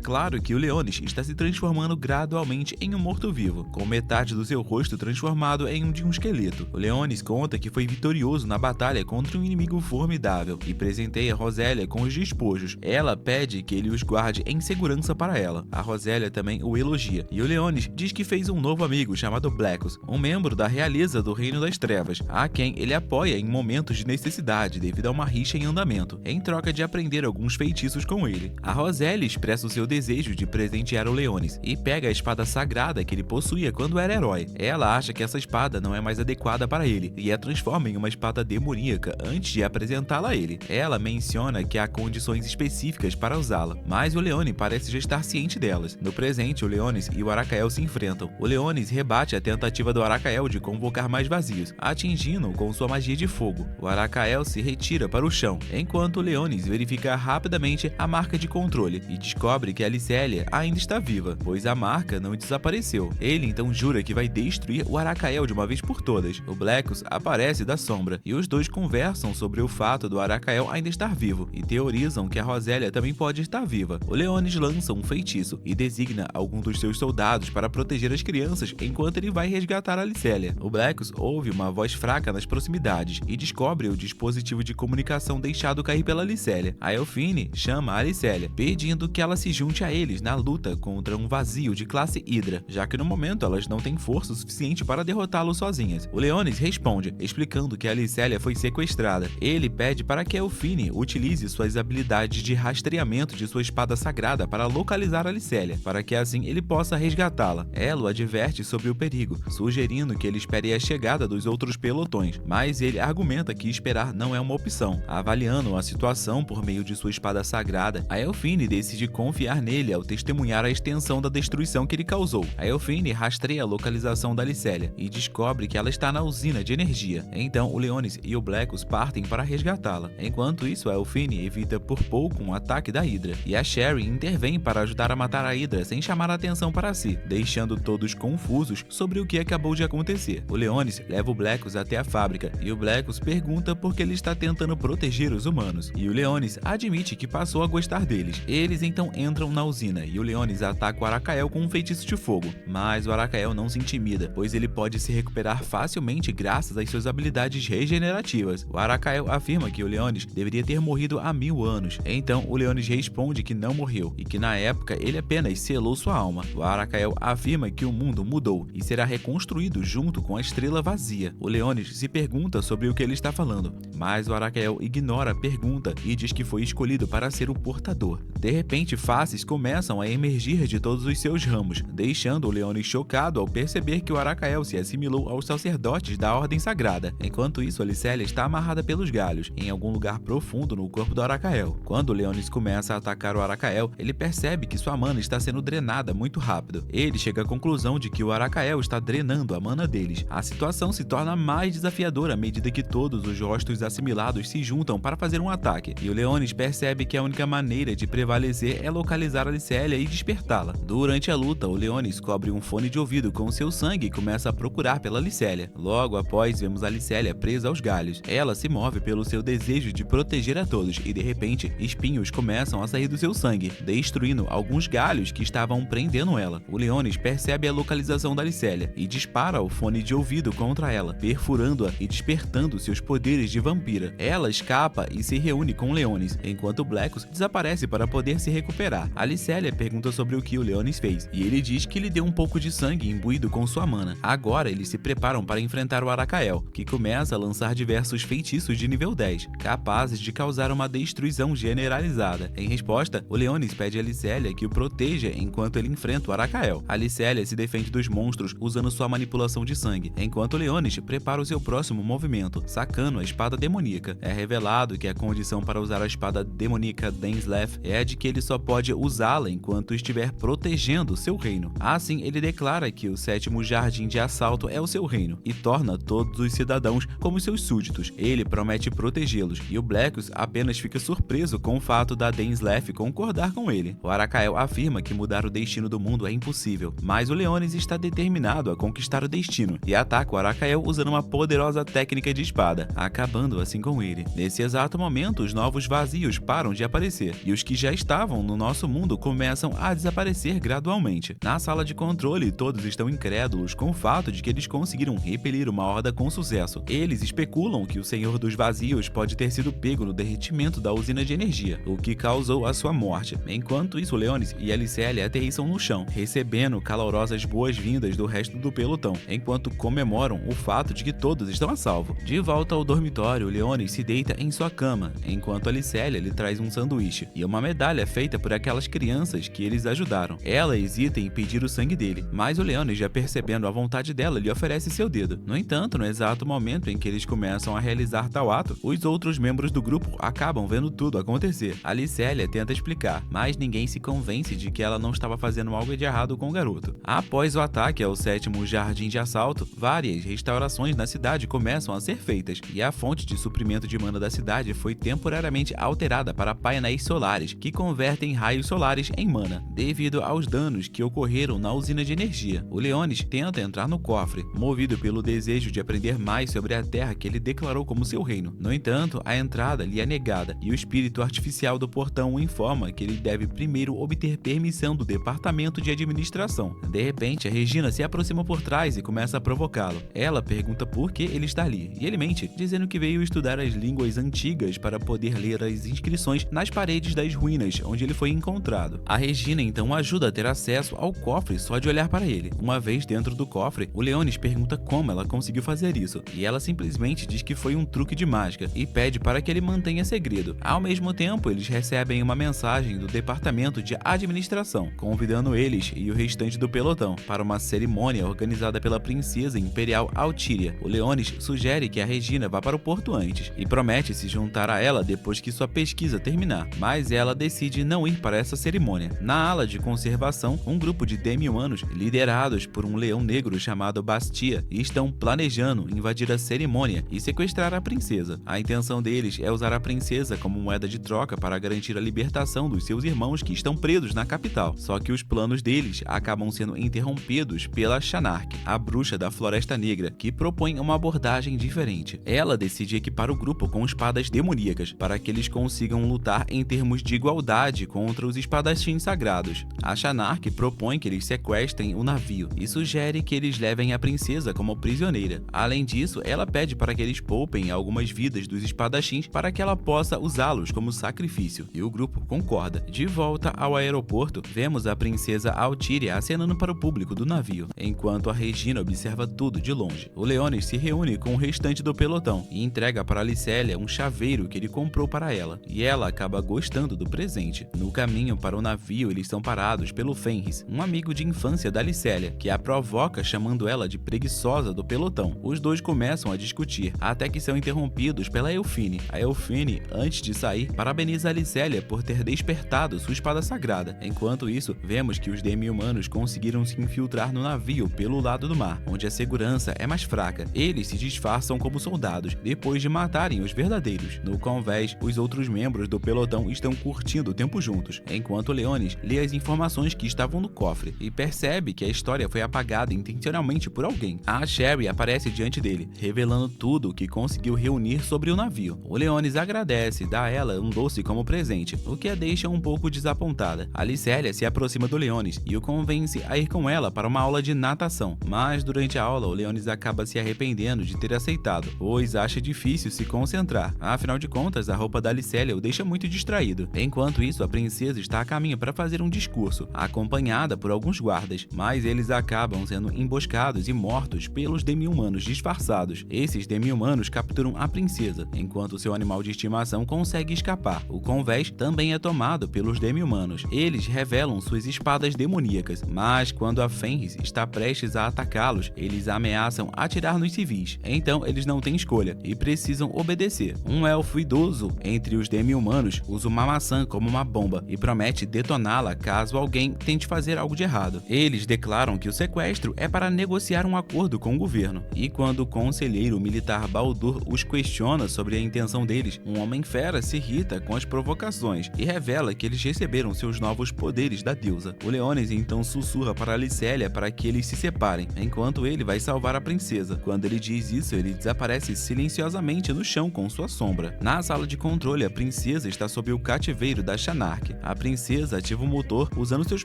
claro que o Leonis está se transformando gradualmente em um morto-vivo, com metade do seu rosto transformado em um de um esqueleto. O Leonis conta que foi vitorioso na batalha contra um inimigo formidável e presenteia Rosélia com os despojos. Ela pede que ele os guarde em segurança para ela. A Rosélia também o elogia, e o Leonis diz que fez um novo amigo chamado Blackus, um membro da realeza do Reino das Trevas, a quem ele apoia em momentos de necessidade devido a uma rixa em andamento, em troca de aprender alguns feitiços com ele. A Rosélia expressa o seu desejo de presentear o Leonis e pega a espada sagrada que ele possuía quando era herói. Ela acha que essa espada não é mais adequada para ele e a transforma em uma espada demoníaca antes de apresentá-la a ele. Ela menciona que há condições específicas para usá-la, mas o Leonis parece já estar ciente delas. No presente, o Leonis e o Arakael se enfrentam. O Leonis rebate a tentativa do Arakael de convocar mais vazios, atingindo-o com sua magia de fogo. O Arakael se retira para o chão, enquanto o Leonis verifica rapidamente a marca de controle e descobre que a Alicélia ainda está viva, pois a marca não desapareceu. Ele então jura que vai destruir o Arakael de uma vez por todas. O Blackus aparece da sombra e os dois conversam sobre o fato do Arakael ainda estar vivo e teorizam que a Rosélia também pode estar viva. O Leonis lança um feitiço e designa algum dos seus soldados para proteger as crianças enquanto ele vai resgatar a Alicélia. O Blackus ouve uma voz fraca nas proximidades e descobre o dispositivo de comunicação deixado cair pela Alicélia. A Elfine chama a Alicélia, pedindo que ela se junte a eles na luta contra um vazio de classe Hydra, já que no momento elas não têm força suficiente para derrotá-lo sozinhas. O Leonis responde, explicando que a Alicélia foi sequestrada. Ele pede para que a Elfine utilize suas habilidades de rastreamento de sua espada sagrada para localizar a Alicélia, para que assim ele possa resgatá-la. Ela o adverte sobre o perigo, sugerindo que ele espere a chegada dos outros pelotões, mas ele argumenta que esperar não é uma opção. Avaliando a situação por meio de sua espada sagrada, a Elfine decide confiar nele ao testemunhar a extensão da destruição que ele causou. A Elfine rastreia a localização da Alicélia e descobre que ela está na usina de energia. Então o Leonis e o Blackus partem para resgatá-la. Enquanto isso, a Elfine evita por pouco um ataque da Hydra, e a Sherry intervém para ajudar a matar a Hydra sem chamar a atenção para si, deixando todos confusos sobre o que acabou de acontecer. O Leonis leva o Blackus até a fábrica e o Blackus pergunta por que ele está tentando proteger os humanos, e o Leonis admite que passou a gostar deles. Eles então entram na usina e o Leonis ataca o Arakael com um feitiço de fogo, mas o Arakael não se intimida, pois ele pode se recuperar facilmente graças às suas habilidades regenerativas. O Arakael afirma que o Leonis deveria ter morrido há 1000 anos, então o Leonis responde que não morreu e que na época ele apenas selou sua alma. O Arakael afirma que o mundo mudou e será reconstruído junto com a estrela vazia. O Leonis se pergunta sobre o que ele está falando, mas o Arakael ignora a pergunta e diz que foi escolhido para ser o portador. De repente, faces começam a emergir de todos os seus ramos, deixando o Leonis chocado ao perceber que o Arakael se assimilou aos sacerdotes da Ordem Sagrada. Enquanto isso, a Alicélia está amarrada pelos galhos, em algum lugar profundo no corpo do Arakael. Quando o Leonis começa a atacar o Arakael, ele percebe que sua mana está sendo drenada muito rápido. Ele chega à conclusão de que o Arakael está drenando a mana deles. A situação se torna mais desafiadora à medida que todos os rostos assimilados se juntam para fazer um ataque, e o Leonis percebe que a única maneira de prevalecer é localizar a Alicélia e despertá-la. Durante a luta, o Leonis cobre um fone de ouvido com seu sangue e começa a procurar pela Alicélia. Logo após, vemos a Alicélia presa aos galhos. Ela se move pelo seu desejo de proteger a todos e, de repente, espinhos começam a sair do seu sangue, destruindo alguns galhos que estavam prendendo ela. O Leonis percebe a localização da Alicélia e dispara o fone de ouvido contra ela, perfurando-a e despertando seus poderes de vampira. Ela escapa e se reúne com Leonis, enquanto Blackus desaparece para poder se recuperar. A Alicélia pergunta sobre o que o Leonis fez, e ele diz que lhe deu um pouco de sangue imbuído com sua mana. Agora eles se preparam para enfrentar o Arakael, que começa a lançar diversos feitiços de nível 10, capazes de causar uma destruição generalizada. Em resposta, o Leonis pede a Alicélia que o proteja enquanto ele enfrenta o Arakael. A Alicélia se defende dos monstros usando sua manipulação de sangue, enquanto Leonis prepara o seu próximo movimento, sacando a espada demoníaca. É revelado que a condição para usar a espada demoníaca Dainsleif é a de que ele só pode usá-la enquanto estiver protegendo seu reino. Assim, ele declara que o sétimo jardim de assalto é o seu reino e torna todos os cidadãos como seus súditos. Ele promete protegê-los e o Blackus apenas fica surpreso com o fato da Dainsleif concordar com ele. O Arakael afirma que mudar o destino do mundo é impossível, mas o Leonis está determinado a conquistar o destino e ataca o Arakael usando uma poderosa técnica de espada, acabando assim com ele. Nesse exato momento, os novos vazios param de aparecer, e os que já estavam no nosso mundo começam a desaparecer gradualmente. Na sala de controle, todos estão incrédulos com o fato de que eles conseguiram repelir uma horda com sucesso. Eles especulam que o Senhor dos Vazios pode ter sido pego no derretimento da usina de energia, o que causou a sua morte. Enquanto isso, Leonis e Alicelle aterrissam no chão, recebendo calorosas boas-vindas do resto do pelotão, enquanto comemoram o fato de que todos estão a salvo. De volta ao dormitório, Leonis se deita em sua cama, enquanto Alicelle lhe traz um sanduíche e uma medalha feita por aquelas crianças que eles ajudaram. Ela hesita em pedir o sangue dele, mas o Leonis, já percebendo a vontade dela, lhe oferece seu dedo. No entanto, no exato momento em que eles começam a realizar tal ato, os outros membros do grupo acabam vendo tudo acontecer. Alicelle tenta explicar, mas ninguém se convence de que ela não estava fazendo algo de errado com o garoto. Após o ataque ao 7º jardim de assalto, várias restaurações na cidade começam a ser feitas, e a fonte de suprimento de mana da cidade foi temporariamente alterada para painéis solares, que convertem raios solares em mana, devido aos danos que ocorreram na usina de energia. O Leonis tenta entrar no cofre, movido pelo desejo de aprender mais sobre a terra que ele declarou como seu reino. No entanto, a entrada lhe é negada, e o espírito artificial do portão o informa que ele deve primeiro obter permissão do departamento de administração. De repente, a Regina se aproxima por trás e começa a provocá-lo. Ela pergunta por que ele está ali, e ele mente, dizendo que veio estudar as línguas antigas para poder ler as inscrições nas paredes das ruínas onde ele foi encontrado. A Regina então ajuda a ter acesso ao cofre só de olhar para ele. Uma vez dentro do cofre, o Leonis pergunta como ela conseguiu fazer isso, e ela simplesmente diz que foi um truque de mágica e pede para que ele mantenha segredo. Ao mesmo tempo, eles recebem uma mensagem do departamento de administração, convidando eles e o restante do pelotão para uma cerimônia organizada pela princesa imperial Altíria. O Leonis sugere que a Regina vá para o porto antes e promete se juntar a ela depois que sua pesquisa terminar, mas ela decide não ir para essa cerimônia. Na ala de conservação, um grupo de demi-humanos, liderados por um leão negro chamado Bastia, estão planejando invadir a cerimônia e sequestrar a princesa. A intenção deles é usar a princesa como moeda de troca para garantir a libertação dos seus irmãos que estão presos na capital. Só que os planos deles acabam sendo interrompidos pela Shanark, a bruxa da Floresta Negra, que propõe uma abordagem diferente. Ela decide equipar o grupo com espadas demoníacas para que eles consigam lutar em termos de igualdade contra os espadachins sagrados. A Shanark propõe que eles sequestrem o navio e sugere que eles levem a princesa como prisioneira. Além disso, ela pede para que eles poupem algumas vidas dos espadachins para que ela possa usá-los como sacrifício, e o grupo concorda. De volta ao aeroporto, vemos a princesa Altíria acenando para o público do navio, enquanto a Regina observa tudo de longe. O Leonis se reúne com o restante do pelotão e entrega para Alicelle um chaveiro que ele comprou para ela, e ela acaba gostando do presente. No caminho para o navio, eles são parados pelo Fenris, um amigo de infância da Alicelle, que a provoca chamando ela de preguiçosa do pelotão. Os dois começam a discutir, até que são interrompidos pela Elfine. A Elfine, antes de sair, parabeniza Alicelle por ter despertado sua espada sagrada. Enquanto isso, vemos que os demi-humanos conseguiram se infiltrar no navio pelo lado do mar, onde a segurança é mais fraca. Eles se disfarçam como soldados, depois de matarem os verdadeiros. No convés, os outros membros do pelotão estão curtindo o tempo juntos, enquanto Leonis lê as informações que estavam no cofre e percebe que a história foi apagada intencionalmente por alguém. A Sherry aparece diante dele, revelando tudo o que conseguiu reunir sobre o navio. O Leonis agradece e dá a ela um doce como presente, o que a deixa um pouco desapontada. Alicelle se aproxima do Leonis e o convence a ir com ela para uma aula de natação, mas durante a aula o Leonis acaba se arrependendo de ter aceitado, pois acha difícil se concentrar. Afinal de contas, a roupa da Alicelle o deixa muito distraído. Enquanto isso, a princesa está a caminho para fazer um discurso, acompanhada por alguns guardas, mas eles acabam sendo emboscados e mortos pelos demi-humanos disfarçados. Esses demi-humanos capturam a princesa, enquanto seu animal de estimação consegue escapar. O convés também é tomado pelos demi-humanos. Eles revelam suas espadas demoníacas, mas quando a Fenris está prestes a atacá-los, eles ameaçam atirar nos civis. Então eles não têm escolha e precisam obedecer. Um elfo idoso entre os demi-humanos usa uma maçã como uma bomba e promete detoná-la caso alguém tente fazer algo de errado. Eles declaram que o sequestro é para negociar um acordo com o governo, e quando o conselheiro militar Baldur os questiona sobre a intenção deles, um homem-fera se irrita com as provocações e revela que eles receberam seus novos poderes da deusa. O Leonis então sussurra para Alicelle para que eles se separem, enquanto ele vai salvar a princesa. Quando ele diz isso, ele desaparece desaparece silenciosamente no chão com sua sombra. Na sala de controle, a princesa está sob o cativeiro da Shanark. A princesa ativa o motor usando seus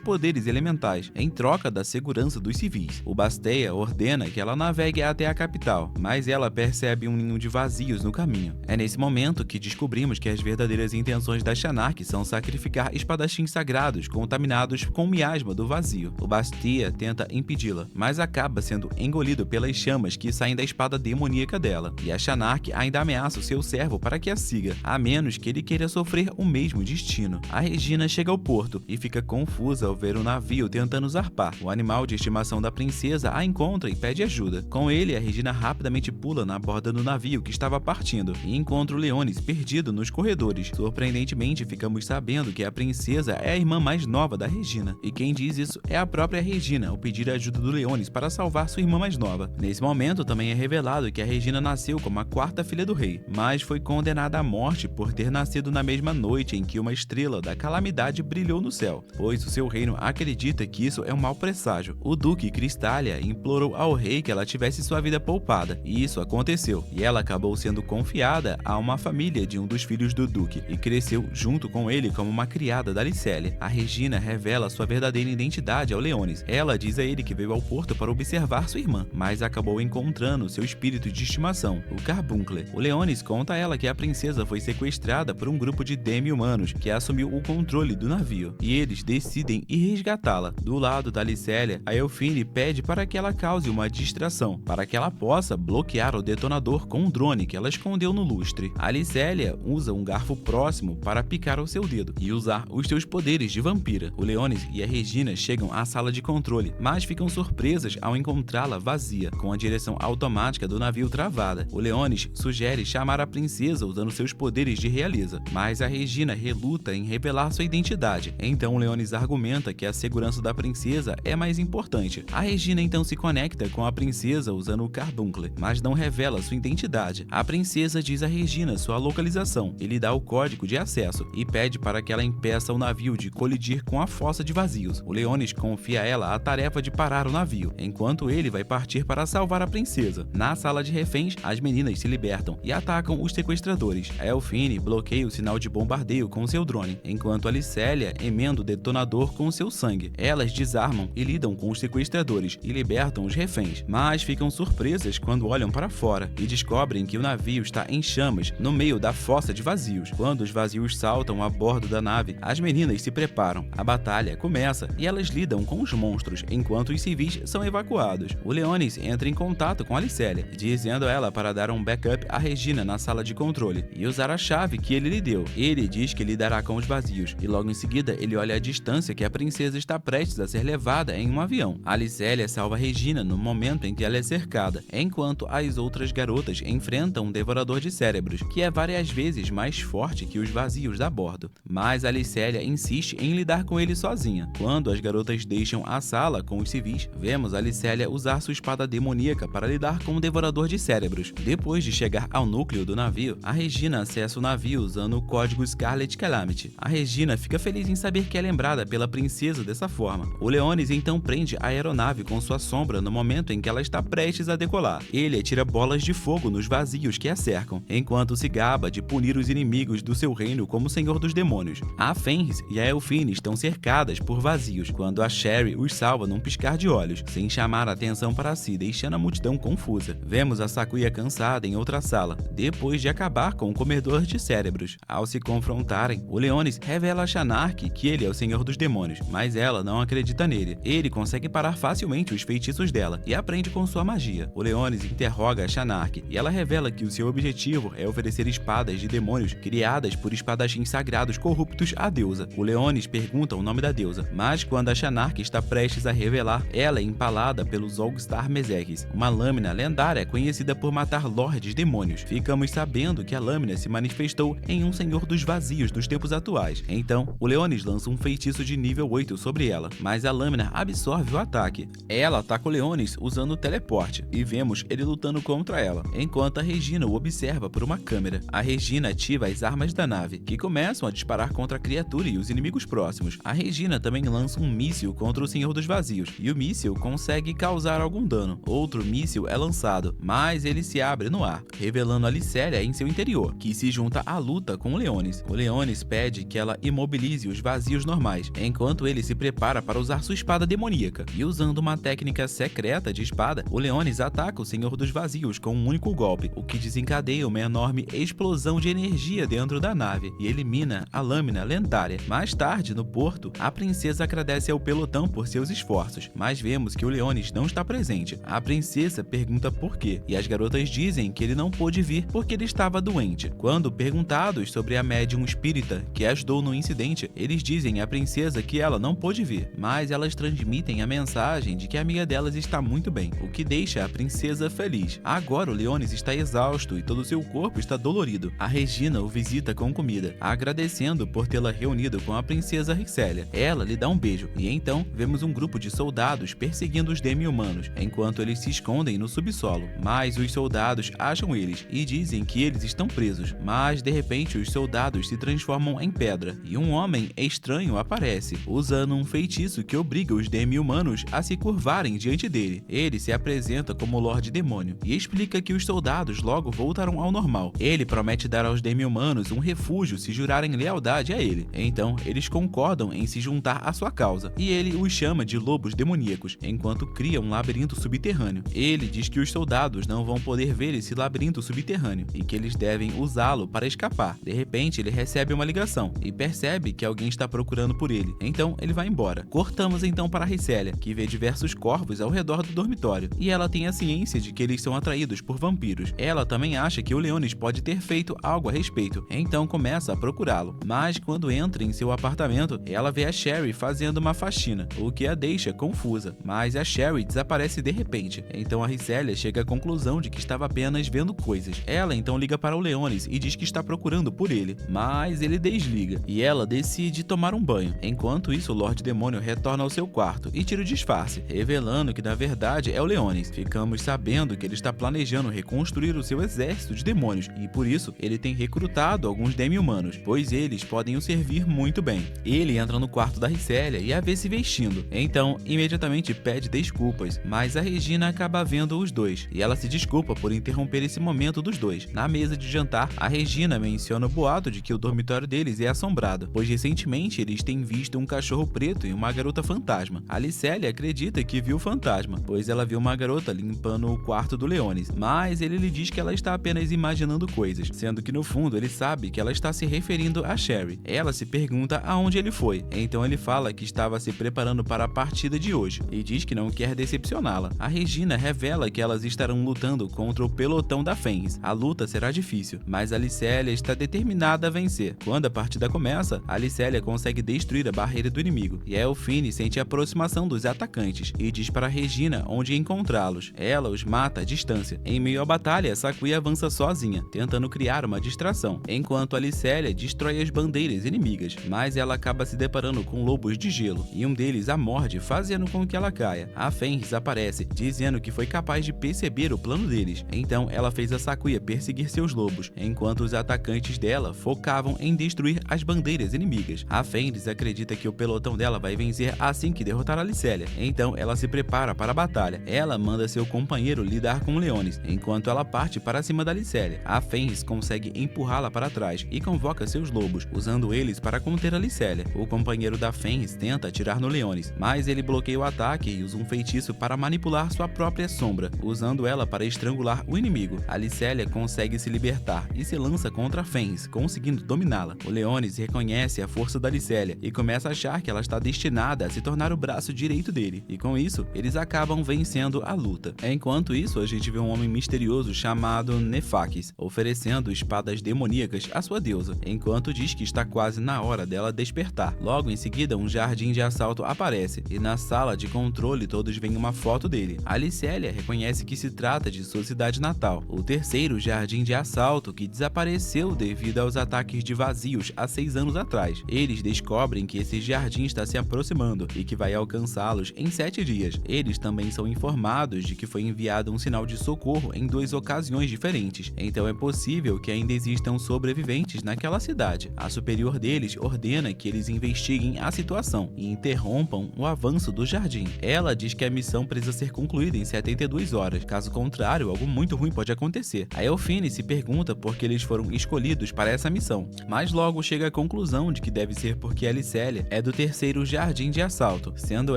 poderes elementais, em troca da segurança dos civis. O Bastea ordena que ela navegue até a capital, mas ela percebe um ninho de vazios no caminho. É nesse momento que descobrimos que as verdadeiras intenções da Shanark são sacrificar espadachins sagrados contaminados com o miasma do vazio. O Bastea tenta impedi-la, mas acaba sendo engolido pelas chamas que saem da espada demoníaca dela, e a Shanark ainda ameaça o seu servo para que a siga, a menos que ele queira sofrer o mesmo destino. A Regina chega ao porto e fica confusa ao ver o navio tentando zarpar. O animal de estimação da princesa a encontra e pede ajuda. Com ele, a Regina rapidamente pula na borda do navio que estava partindo e encontra o Leonis perdido nos corredores. Surpreendentemente, ficamos sabendo que a princesa é a irmã mais nova da Regina, e quem diz isso é a própria Regina ao pedir a ajuda do Leonis para salvar sua irmã mais nova. Nesse momento, também é revelado que a Regina nasceu como a quarta filha do rei, mas foi condenada à morte por ter nascido na mesma noite em que uma estrela da calamidade brilhou no céu, pois o seu reino acredita que isso é um mau presságio. O Duque Crystallia implorou ao rei que ela tivesse sua vida poupada, e isso aconteceu, e ela acabou sendo confiada a uma família de um dos filhos do Duque, e cresceu junto com ele como uma criada da Licélia. A Regina revela sua verdadeira identidade ao Leonis. Ela diz a ele que veio ao porto para observar sua irmã, mas acabou encontrando seu espírito de estimação, o Carbuncle. O Leonis conta a ela que a princesa foi sequestrada por um grupo de demi-humanos que assumiu o controle do navio, e eles decidem ir resgatá-la. Do lado da Licélia, a Elfine pede para que ela cause uma distração, para que ela possa bloquear o detonador com um drone que ela escondeu no lustre. A Licélia usa um garfo próximo para picar o seu dedo e usar os seus poderes de vampira. O Leonis e a Regina chegam à sala de controle, mas ficam surpresas ao encontrá-la vazia, com a direção automática do navio travada. O Leonis sugere chamar a princesa usando seus poderes de realeza, mas a Regina reluta em revelar sua identidade. Então o Leonis argumenta que a segurança da princesa é mais importante. A Regina então se conecta com a princesa usando o Carbuncle, mas não revela sua identidade. A princesa diz a Regina sua localização e lhe dá o código de acesso e pede para que ela impeça o navio de colidir com a fossa de vazios. O Leonis confia a ela a tarefa de parar o navio, enquanto ele vai partir para salvar a princesa. Na sala de reféns, as meninas se libertam e atacam os sequestradores. A Elfine bloqueia o sinal de bombardeio com seu drone, enquanto a Licélia emenda o detonador com seu sangue. Elas desarmam e lidam com os sequestradores e libertam os reféns, mas ficam surpresas quando olham para fora e descobrem que o navio está em chamas no meio da fossa de vazios. Quando os vazios saltam a bordo da nave, as meninas se preparam. A batalha começa e elas lidam com os monstros, enquanto os civis são evacuados. O Leonis entra em contato com a Licélia, dizendo a ela para dar um backup à Regina na sala de controle e usar a chave que ele lhe deu. Ele diz que lidará com os vazios, e logo em seguida ele olha a distância que a princesa está prestes a ser levada em um avião. A Licélia salva a Regina no momento em que ela é cercada, enquanto as outras garotas enfrentam um devorador de cérebros, que é várias vezes mais forte que os vazios da bordo. Mas a Licélia insiste em lidar com ele sozinha. Quando as garotas deixam a sala com os civis, vemos a Licélia usar sua espada demoníaca para lidar com o devorador de cérebros. Depois de chegar ao núcleo do navio, a Regina acessa o navio usando o código Scarlet Calamity. A Regina fica feliz em saber que é lembrada pela princesa dessa forma. O Leonis então prende a aeronave com sua sombra no momento em que ela está prestes a decolar. Ele atira bolas de fogo nos vazios que a cercam, enquanto se gaba de punir os inimigos do seu reino como Senhor dos Demônios. A Fenris e a Elfine estão cercadas por vazios, quando a Sherry os salva num piscar de olhos, sem chamar a atenção para si, deixando a multidão confusa. Vemos a Sakuya cansada em outra sala, depois de acabar com o comedor de cérebros. Ao se confrontarem, o Leonis revela a Shanark que ele é o Senhor dos Demônios, mas ela não acredita nele. Ele consegue parar facilmente os feitiços dela e aprende com sua magia. O Leonis interroga a Shanark e ela revela que o seu objetivo é oferecer espadas de demônios criadas por espadachins sagrados corruptos à deusa. O Leonis pergunta o nome da deusa, mas quando a Shanark está prestes a revelar, ela é empalada pelo Zolgstar Mezeres, uma lâmina lendária conhecida por matar lordes demônios. Ficamos sabendo que a lâmina se manifestou em um Senhor dos Vazios dos tempos atuais. Então, o Leonis lança um feitiço de nível 8 sobre ela, mas a lâmina absorve o ataque. Ela ataca o Leonis usando o teleporte, e vemos ele lutando contra ela, enquanto a Regina o observa por uma câmera. A Regina ativa as armas da nave, que começam a disparar contra a criatura e os inimigos próximos. A Regina também lança um míssil contra o Senhor dos Vazios, e o míssil consegue causar algum dano. Outro míssil é lançado, mas ele se abre no ar, revelando a Alicélia em seu interior, que se junta à luta com o Leonis. O Leonis pede que ela imobilize os vazios normais, enquanto ele se prepara para usar sua espada demoníaca. E usando uma técnica secreta de espada, o Leonis ataca o Senhor dos Vazios com um único golpe, o que desencadeia uma enorme explosão de energia dentro da nave e elimina a lâmina lendária. Mais tarde, no porto, a princesa agradece ao pelotão por seus esforços, mas vemos que o Leonis não está presente. A princesa pergunta por quê, e as garotas dizem que ele não pôde vir porque ele estava doente. Quando perguntados sobre a médium espírita que ajudou no incidente, eles dizem à princesa que ela não pôde vir, mas elas transmitem a mensagem de que a amiga delas está muito bem, o que deixa a princesa feliz. Agora o Leonis está exausto e todo seu corpo está dolorido. A Regina o visita com comida, agradecendo por tê-la reunido com a princesa Rixélia. Ela lhe dá um beijo, e então vemos um grupo de soldados perseguindo os demi-humanos, enquanto eles se escondem no subsolo. Mas os soldados acham eles e dizem que eles estão presos, mas de repente os soldados se transformam em pedra, e um homem estranho aparece, usando um feitiço que obriga os demi-humanos a se curvarem diante dele. Ele se apresenta como Lorde Demônio e explica que os soldados logo voltarão ao normal. Ele promete dar aos demi-humanos um refúgio se jurarem lealdade a ele. Então, eles concordam em se juntar à sua causa, e ele os chama de lobos demoníacos, enquanto cria um labirinto subterrâneo. Ele diz que os soldados não vão poder ver esse labirinto subterrâneo e que eles devem usá-lo para escapar. De repente, ele recebe uma ligação e percebe que alguém está procurando por ele. Então, ele vai embora. Cortamos então para Rixélia, que vê diversos corvos ao redor do dormitório, e ela tem a ciência de que eles são atraídos por vampiros. Ela também acha que o Leonis pode ter feito algo a respeito, então começa a procurá-lo. Mas quando entra em seu apartamento, ela vê a Sherry fazendo uma faxina, o que a deixa confusa. Mas a Sherry desaparece de repente, então a Rixélia chega à conclusão de que estava apenas vendo coisas. Ela então liga para o Leonis e diz que está procurando por ele, mas ele desliga, e ela decide tomar um banho. Enquanto isso, o Lorde Demônio retorna ao seu quarto e tira o disfarce, revelando que na verdade é o Leonis. Ficamos sabendo que ele está planejando reconstruir o seu exército de demônios, e por isso ele tem recrutado alguns demi-humanos, pois eles podem o servir muito bem. Ele entra no quarto da Rixélia e a vê se vestindo, então imediatamente pede desculpas, mas a Regina acaba vendo os dois, e ela se desculpa por interromper esse momento dos dois. Na mesa de jantar, a Regina menciona o boato de que o dormitório deles é assombrado, pois recentemente eles têm visto um cachorro preto e uma garota fantasma. A Alicélia acredita que viu o fantasma, pois ela viu uma garota limpando o quarto do Leonis, mas ele lhe diz que ela está apenas imaginando coisas, sendo que no fundo ele sabe que ela está se referindo a Sherry. Ela se pergunta aonde ele foi, então ele fala que estava se preparando para a partida de hoje e diz que não quer decepcioná-la. A Regina revela que elas estarão lutando contra o pelotão da Fenris. A luta será difícil, mas a Alicélia está determinada a vencer. Quando a partida começa, a Alicélia consegue destruir a barreira do inimigo, e a Elfine sente a aproximação dos atacantes e diz para Regina onde encontrá-los. Ela os mata à distância. Em meio à batalha, Sakuya avança sozinha, tentando criar uma distração, enquanto a Alicélia destrói as bandeiras inimigas, mas ela acaba se deparando com lobos de gelo, e um deles a morde, fazendo com que ela caia. A Fenris aparece, dizendo que foi capaz de perceber o plano deles, então ela fez a Sakuya perseguir seus lobos, enquanto os atacantes dela focavam em destruir as bandeiras inimigas. A Fenris acredita que o pelotão dela vai vencer assim que derrotar a Alicélia, então ela se prepara para a batalha. Ela manda seu companheiro lidar com o Leonis, enquanto ela parte para cima da Alicélia. A Fenris consegue empurrá-la para trás e convoca seus lobos, usando eles para conter a Alicélia. O companheiro da Fenris tenta atirar no Leonis, mas ele bloqueia o ataque e usa um feitiço para manipular sua própria sombra, usando ela para estrangular o inimigo. A Alicélia consegue se libertar e se lança contra a Fenris, conseguindo dominá-la. O Leonis reconhece a força da Alicélia e começa a achar que ela está destinada a se tornar o braço direito dele, e com isso, eles acabam vencendo a luta. Enquanto isso, a gente vê um homem misterioso chamado Nefakis, oferecendo espadas demoníacas à sua deusa, enquanto diz que está quase na hora dela despertar. Logo em seguida, um jardim de assalto aparece, e na sala de controle todos veem uma foto dele. A Alicélia reconhece que se trata de sua cidade natal, o terceiro jardim de assalto que desapareceu devido aos ataques de vazios há 6 anos atrás. Eles descobrem que esse jardim está se aproximando e que vai alcançá-los em 7 dias. Eles também são informados de que foi enviado um sinal de socorro em 2 ocasiões diferentes, então é possível que ainda existam sobreviventes naquela cidade. A superior deles ordena que eles investiguem a situação e interrompam o avanço do jardim. Ela diz que a missão precisa ser concluída em 72 horas, caso contrário contrário, algo muito ruim pode acontecer. A Elfine se pergunta por que eles foram escolhidos para essa missão, mas logo chega à conclusão de que deve ser porque Alicélia é do terceiro jardim de assalto, sendo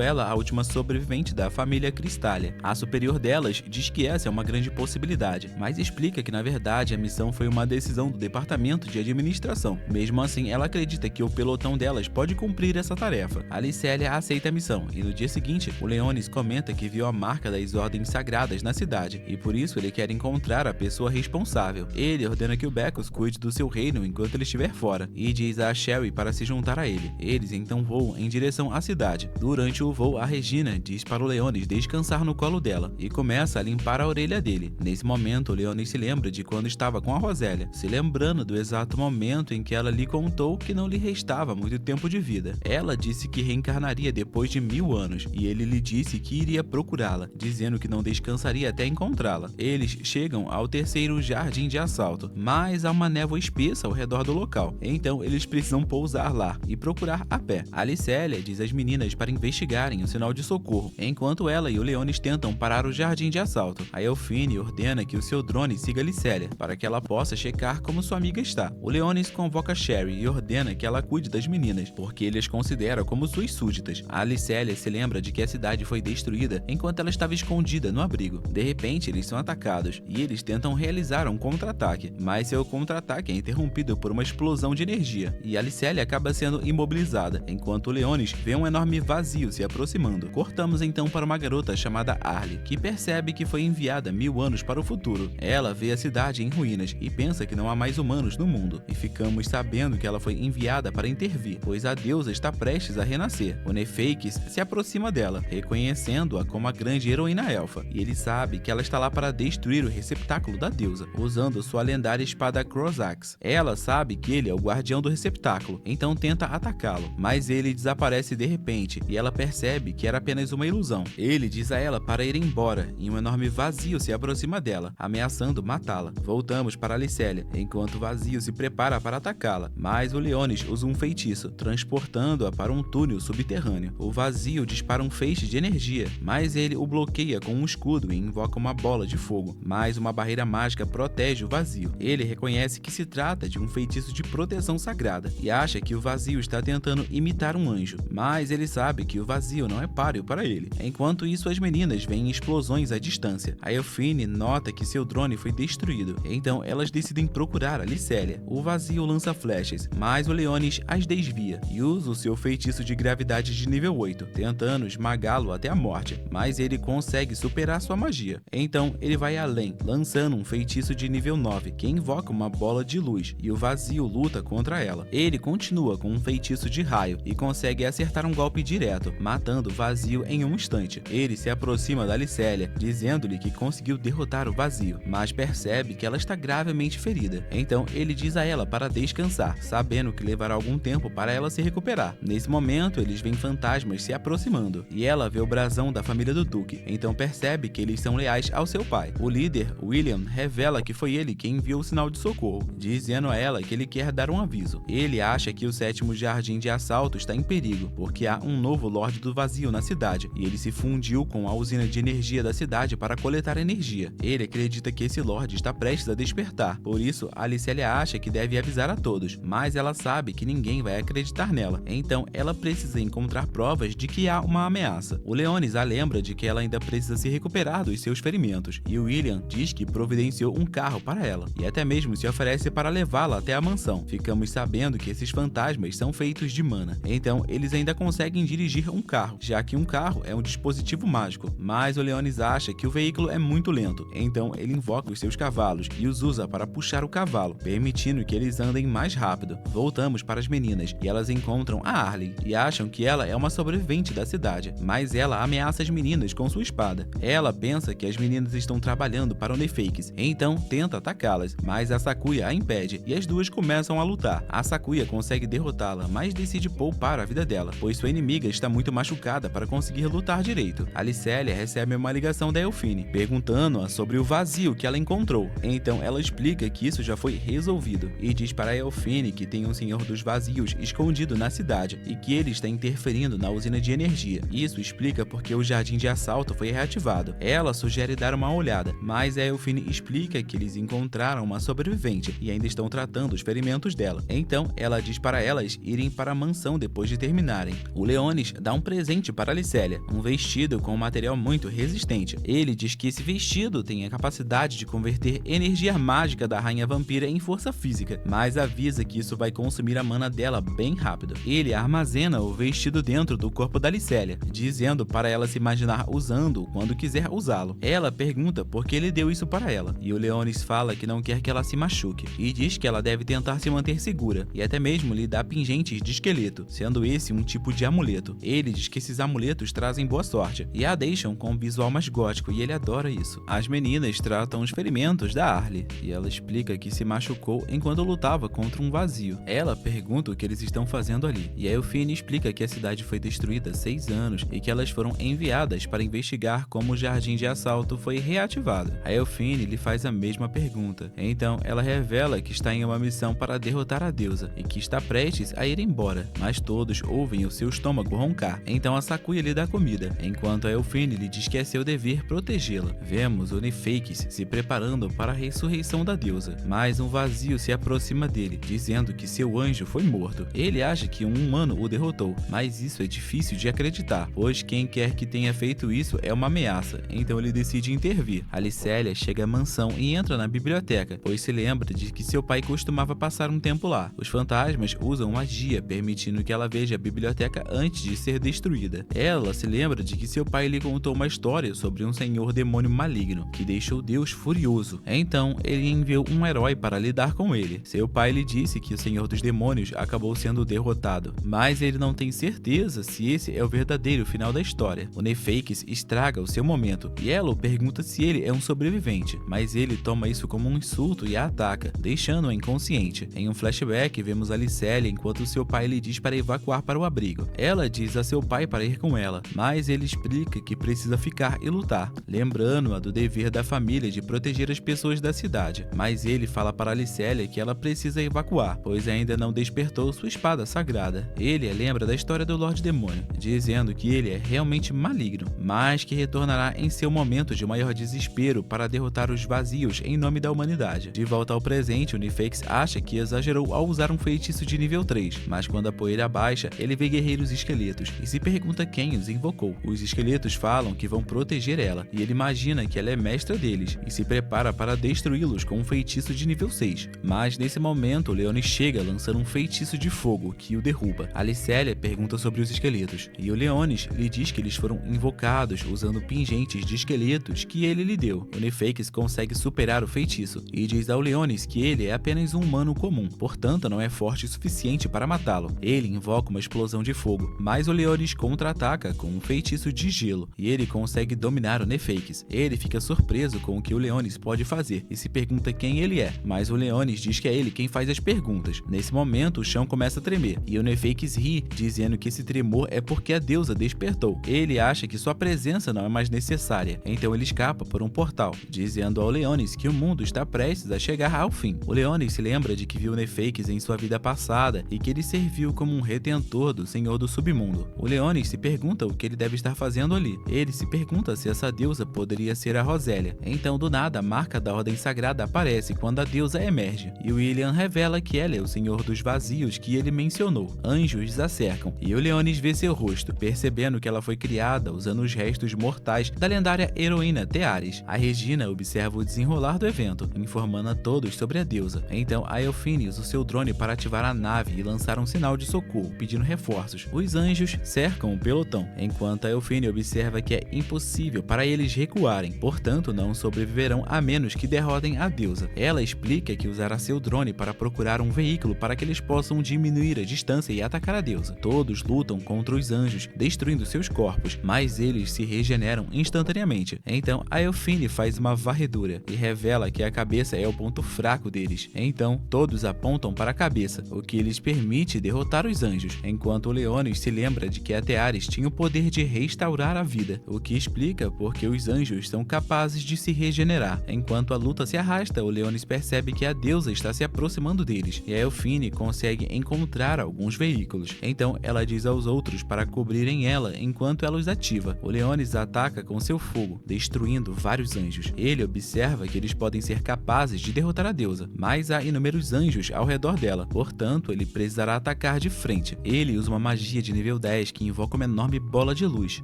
ela a última sobrevivente da família Cristália. A superior delas diz que essa é uma grande possibilidade, mas explica que na verdade a missão foi uma decisão do departamento de administração. Mesmo assim, ela acredita que o pelotão delas pode cumprir essa tarefa. Alicélia aceita a missão e no dia seguinte, o Leonis comenta que viu a marca das ordens sagradas na cidade e por isso ele quer encontrar a pessoa responsável. Ele ordena que o Becos cuide do seu reino enquanto ele estiver fora e diz a Sherry para se juntar a ele. Eles então voam em direção à cidade. Durante o voo, a Regina diz para o Leonis descansar no colo dela e começa a limpar a orelha dele. Nesse momento, o Leonis se lembra de quando estava com a Rosélia, se lembrando do exato momento em que ela lhe contou que não lhe restava muito tempo de vida. Ela disse que reencarnaria depois de 1000 anos e ele lhe disse que iria procurá-la, dizendo que não descansaria até encontrá-la. Eles chegam ao terceiro jardim de assalto, mas há uma névoa espessa ao redor do local, então eles precisam pousar lá e procurar a pé. Alicélia diz às meninas para investigarem o sinal de socorro, enquanto ela e o Leonis tentam parar o jardim de assalto. A Elfine ordena que o seu drone siga Alicélia, para que ela possa checar como sua amiga está. O Leonis convoca Sherry e ordena que ela cuide das meninas, porque ele as considera como suas súditas. A Alicélia se lembra de que a cidade foi destruída enquanto ela estava escondida no abrigo. De repente, eles são atacados e eles tentam realizar um contra-ataque, mas seu contra-ataque é interrompido por uma explosão de energia e Alicélia acaba sendo imobilizada, enquanto o Leonis vê um enorme vazio se aproximando. Cortamos então para uma garota chamada Arlie, que percebe que foi enviada 1000 anos para o futuro. Ela vê a cidade em ruínas e pensa que não há mais humanos no mundo, e ficamos sabendo que ela foi enviada para intervir, pois a deusa está prestes a renascer. O Nefakes se aproxima dela, reconhecendo-a como a grande heroína elfa, e ele sabe que ela está lá para destruir o receptáculo da deusa, usando sua lendária espada Crossaxe. Ela sabe que ele é o guardião do receptáculo, então tenta atacá-lo, mas ele desaparece de repente e ela percebe que era apenas uma ilusão. Ele diz a ela para ir embora e um enorme vazio se aproxima dela, ameaçando matá-la. Voltamos para Alicélia, enquanto o vazio se prepara para atacá-la, mas o Leonis usa um feitiço, transportando-a para um túnel subterrâneo. O vazio dispara um feixe de energia, mas ele o bloqueia com um escudo e invoca uma bola de fogo, mas uma barreira mágica protege o vazio. Ele reconhece que se trata de um feitiço de proteção sagrada e acha que o vazio está tentando imitar um anjo, mas ele sabe que o vazio não é páreo para ele. Enquanto isso, as meninas veem explosões à distância. A Elfine nota que seu drone foi destruído, então elas decidem procurar Alicélia. O vazio lança flechas, mas o Leonis as desvia e usa o seu feitiço de gravidade de nível 8, tentando esmagá-lo até a morte, mas ele consegue superar sua magia. Então ele vai além, lançando um feitiço de nível 9, que invoca uma bola de luz, e o vazio luta contra ela. Ele continua com um feitiço de raio e consegue acertar um golpe direto, matando o vazio em um instante. Ele se aproxima da Alicélia, dizendo-lhe que conseguiu derrotar o vazio, mas percebe que ela está gravemente ferida. Então ele diz a ela para descansar, sabendo que levará algum tempo para ela se recuperar. Nesse momento, eles veem fantasmas se aproximando, e ela vê o brasão da família do Duque, então percebe que eles são leais ao seu pai. O líder, William, revela que foi ele quem enviou o sinal de socorro, dizendo a ela que ele quer dar um aviso. Ele acha que o sétimo jardim de assalto está em perigo, porque há um novo Lorde do Vazio na cidade, e ele se fundiu com a usina de energia da cidade para coletar energia. Ele acredita que esse Lorde está prestes a despertar, por isso Alicélia acha que deve avisar a todos, mas ela sabe que ninguém vai acreditar nela, então ela precisa encontrar provas de que há uma ameaça. O Leonis a lembra de que ela ainda precisa se recuperar dos seus ferimentos, e o William diz que providenciou um carro para ela, e até mesmo se oferece para levá-la até a mansão. Ficamos sabendo que esses fantasmas são feitos de mana, então eles ainda conseguem dirigir um carro, já que um carro é um dispositivo mágico, mas o Leonis acha que o veículo é muito lento, então ele invoca os seus cavalos e os usa para puxar o cavalo, permitindo que eles andem mais rápido. Voltamos para as meninas e elas encontram a Arlie e acham que ela é uma sobrevivente da cidade, mas ela ameaça as meninas com sua espada. Ela pensa que as meninas estão trabalhando para o Nefakes, então tenta atacá-las, mas a Sakuya a impede e as duas começam a lutar. A Sakuya consegue derrotá-la, mas decide poupar a vida dela, pois sua inimiga está muito machucada para conseguir lutar direito. Alicélia recebe uma ligação da Elfine, perguntando-a sobre o vazio que ela encontrou. Então ela explica que isso já foi resolvido e diz para a Elfine que tem um Senhor dos Vazios escondido na cidade e que ele está interferindo na usina de energia. Isso explica porque o jardim de assalto foi reativado. Ela sugere dar uma uma olhada, mas a Elfine explica que eles encontraram uma sobrevivente e ainda estão tratando os ferimentos dela. Então, ela diz para elas irem para a mansão depois de terminarem. O Leonis dá um presente para Alicélia, um vestido com um material muito resistente. Ele diz que esse vestido tem a capacidade de converter energia mágica da Rainha Vampira em força física, mas avisa que isso vai consumir a mana dela bem rápido. Ele armazena o vestido dentro do corpo da Alicélia, dizendo para ela se imaginar usando-o quando quiser usá-lo. Ela pergunta por que ele deu isso para ela, e o Leonis fala que não quer que ela se machuque, e diz que ela deve tentar se manter segura, e até mesmo lhe dá pingentes de esqueleto, sendo esse um tipo de amuleto. Ele diz que esses amuletos trazem boa sorte, e a deixam com um visual mais gótico, e ele adora isso. As meninas tratam os ferimentos da Arlie, e ela explica que se machucou enquanto lutava contra um vazio. Ela pergunta o que eles estão fazendo ali, e a Elfine explica que a cidade foi destruída há 6 anos e que elas foram enviadas para investigar como o jardim de assalto foi reativado. A Elfine lhe faz a mesma pergunta, então ela revela que está em uma missão para derrotar a deusa e que está prestes a ir embora, mas todos ouvem o seu estômago roncar, então a Sakuya lhe dá comida, enquanto a Elfine lhe diz que é seu dever protegê-la. Vemos o Nefakes se preparando para a ressurreição da deusa, mas um vazio se aproxima dele, dizendo que seu anjo foi morto. Ele acha que um humano o derrotou, mas isso é difícil de acreditar, pois quem quer que tenha feito isso é uma ameaça, então ele decide intervir. Alicélia chega à mansão e entra na biblioteca, pois se lembra de que seu pai costumava passar um tempo lá. Os fantasmas usam magia, permitindo que ela veja a biblioteca antes de ser destruída. Ela se lembra de que seu pai lhe contou uma história sobre um senhor demônio maligno, que deixou Deus furioso. Então, ele enviou um herói para lidar com ele. Seu pai lhe disse que o senhor dos demônios acabou sendo derrotado, mas ele não tem certeza se esse é o verdadeiro final da história. O Nefakes estraga o seu momento, e ela pergunta se ele é um sobrevivente, mas ele toma isso como um insulto e a ataca, deixando-a inconsciente. Em um flashback, vemos Alicélia enquanto seu pai lhe diz para evacuar para o abrigo. Ela diz a seu pai para ir com ela, mas ele explica que precisa ficar e lutar, lembrando-a do dever da família de proteger as pessoas da cidade. Mas ele fala para Alicélia que ela precisa evacuar, pois ainda não despertou sua espada sagrada. Ele a lembra da história do Lorde Demônio, dizendo que ele é realmente maligno, mas que retornará em seu momento de maior desespero para derrotar os vazios em nome da humanidade. De volta ao presente, o Nefakes acha que exagerou ao usar um feitiço de nível 3, mas quando a poeira baixa, ele vê guerreiros esqueletos e se pergunta quem os invocou. Os esqueletos falam que vão proteger ela, e ele imagina que ela é mestra deles e se prepara para destruí-los com um feitiço de nível 6. Mas nesse momento, Leonis chega lançando um feitiço de fogo que o derruba. Alicélia pergunta sobre os esqueletos, e o Leonis lhe diz que eles foram invocados usando pingentes de esqueletos que ele lhe deu. O Nefakes consegue superar o feitiço e diz ao Leonis que ele é apenas um humano comum, portanto não é forte o suficiente para matá-lo. Ele invoca uma explosão de fogo, mas o Leonis contra-ataca com um feitiço de gelo, e ele consegue dominar o Nefakes. Ele fica surpreso com o que o Leonis pode fazer e se pergunta quem ele é, mas o Leonis diz que é ele quem faz as perguntas. Nesse momento, o chão começa a tremer, e o Nefakes ri, dizendo que esse tremor é porque a deusa despertou. Ele acha que sua presença não é mais necessária, então ele escapa por um portal, dizendo ao Leonis que o mundo está prestes a chegar ao fim. O Leonis se lembra de que viu Nefakes em sua vida passada e que ele serviu como um retentor do Senhor do Submundo. O Leonis se pergunta o que ele deve estar fazendo ali. Ele se pergunta se essa deusa poderia ser a Rosélia. Então, do nada, a marca da Ordem Sagrada aparece quando a deusa emerge, e William revela que ela é o Senhor dos Vazios que ele mencionou. Anjos a cercam, e o Leonis vê seu rosto, percebendo que ela foi criada usando os restos mortais da lendária heroína Teares. A Regina observa o desenrolar do evento, informando a todos sobre a deusa. Então, a Elfine usa o seu drone para ativar a nave e lançar um sinal de socorro, pedindo reforços. Os anjos cercam o pelotão, enquanto a Elfine observa que é impossível para eles recuarem, portanto não sobreviverão a menos que derrotem a deusa. Ela explica que usará seu drone para procurar um veículo para que eles possam diminuir a distância e atacar a deusa. Todos lutam contra os anjos, destruindo seus corpos, mas eles se regeneram instantaneamente. Então a Elfine faz uma varredura e revela que a cabeça é o ponto fraco deles. Então todos apontam para a cabeça, o que lhes permite derrotar os anjos, enquanto o Leonis se lembra de que a Teares tinha o poder de restaurar a vida, o que explica porque os anjos são capazes de se regenerar. Enquanto a luta se arrasta, o Leonis percebe que a deusa está se aproximando deles, e a Elfine consegue encontrar alguns veículos. Então ela diz aos outros para cobrirem ela enquanto ela os ativa. O Leonis ataca com seu fogo, destruindo incluindo vários anjos. Ele observa que eles podem ser capazes de derrotar a deusa, mas há inúmeros anjos ao redor dela, portanto ele precisará atacar de frente. Ele usa uma magia de nível 10 que invoca uma enorme bola de luz,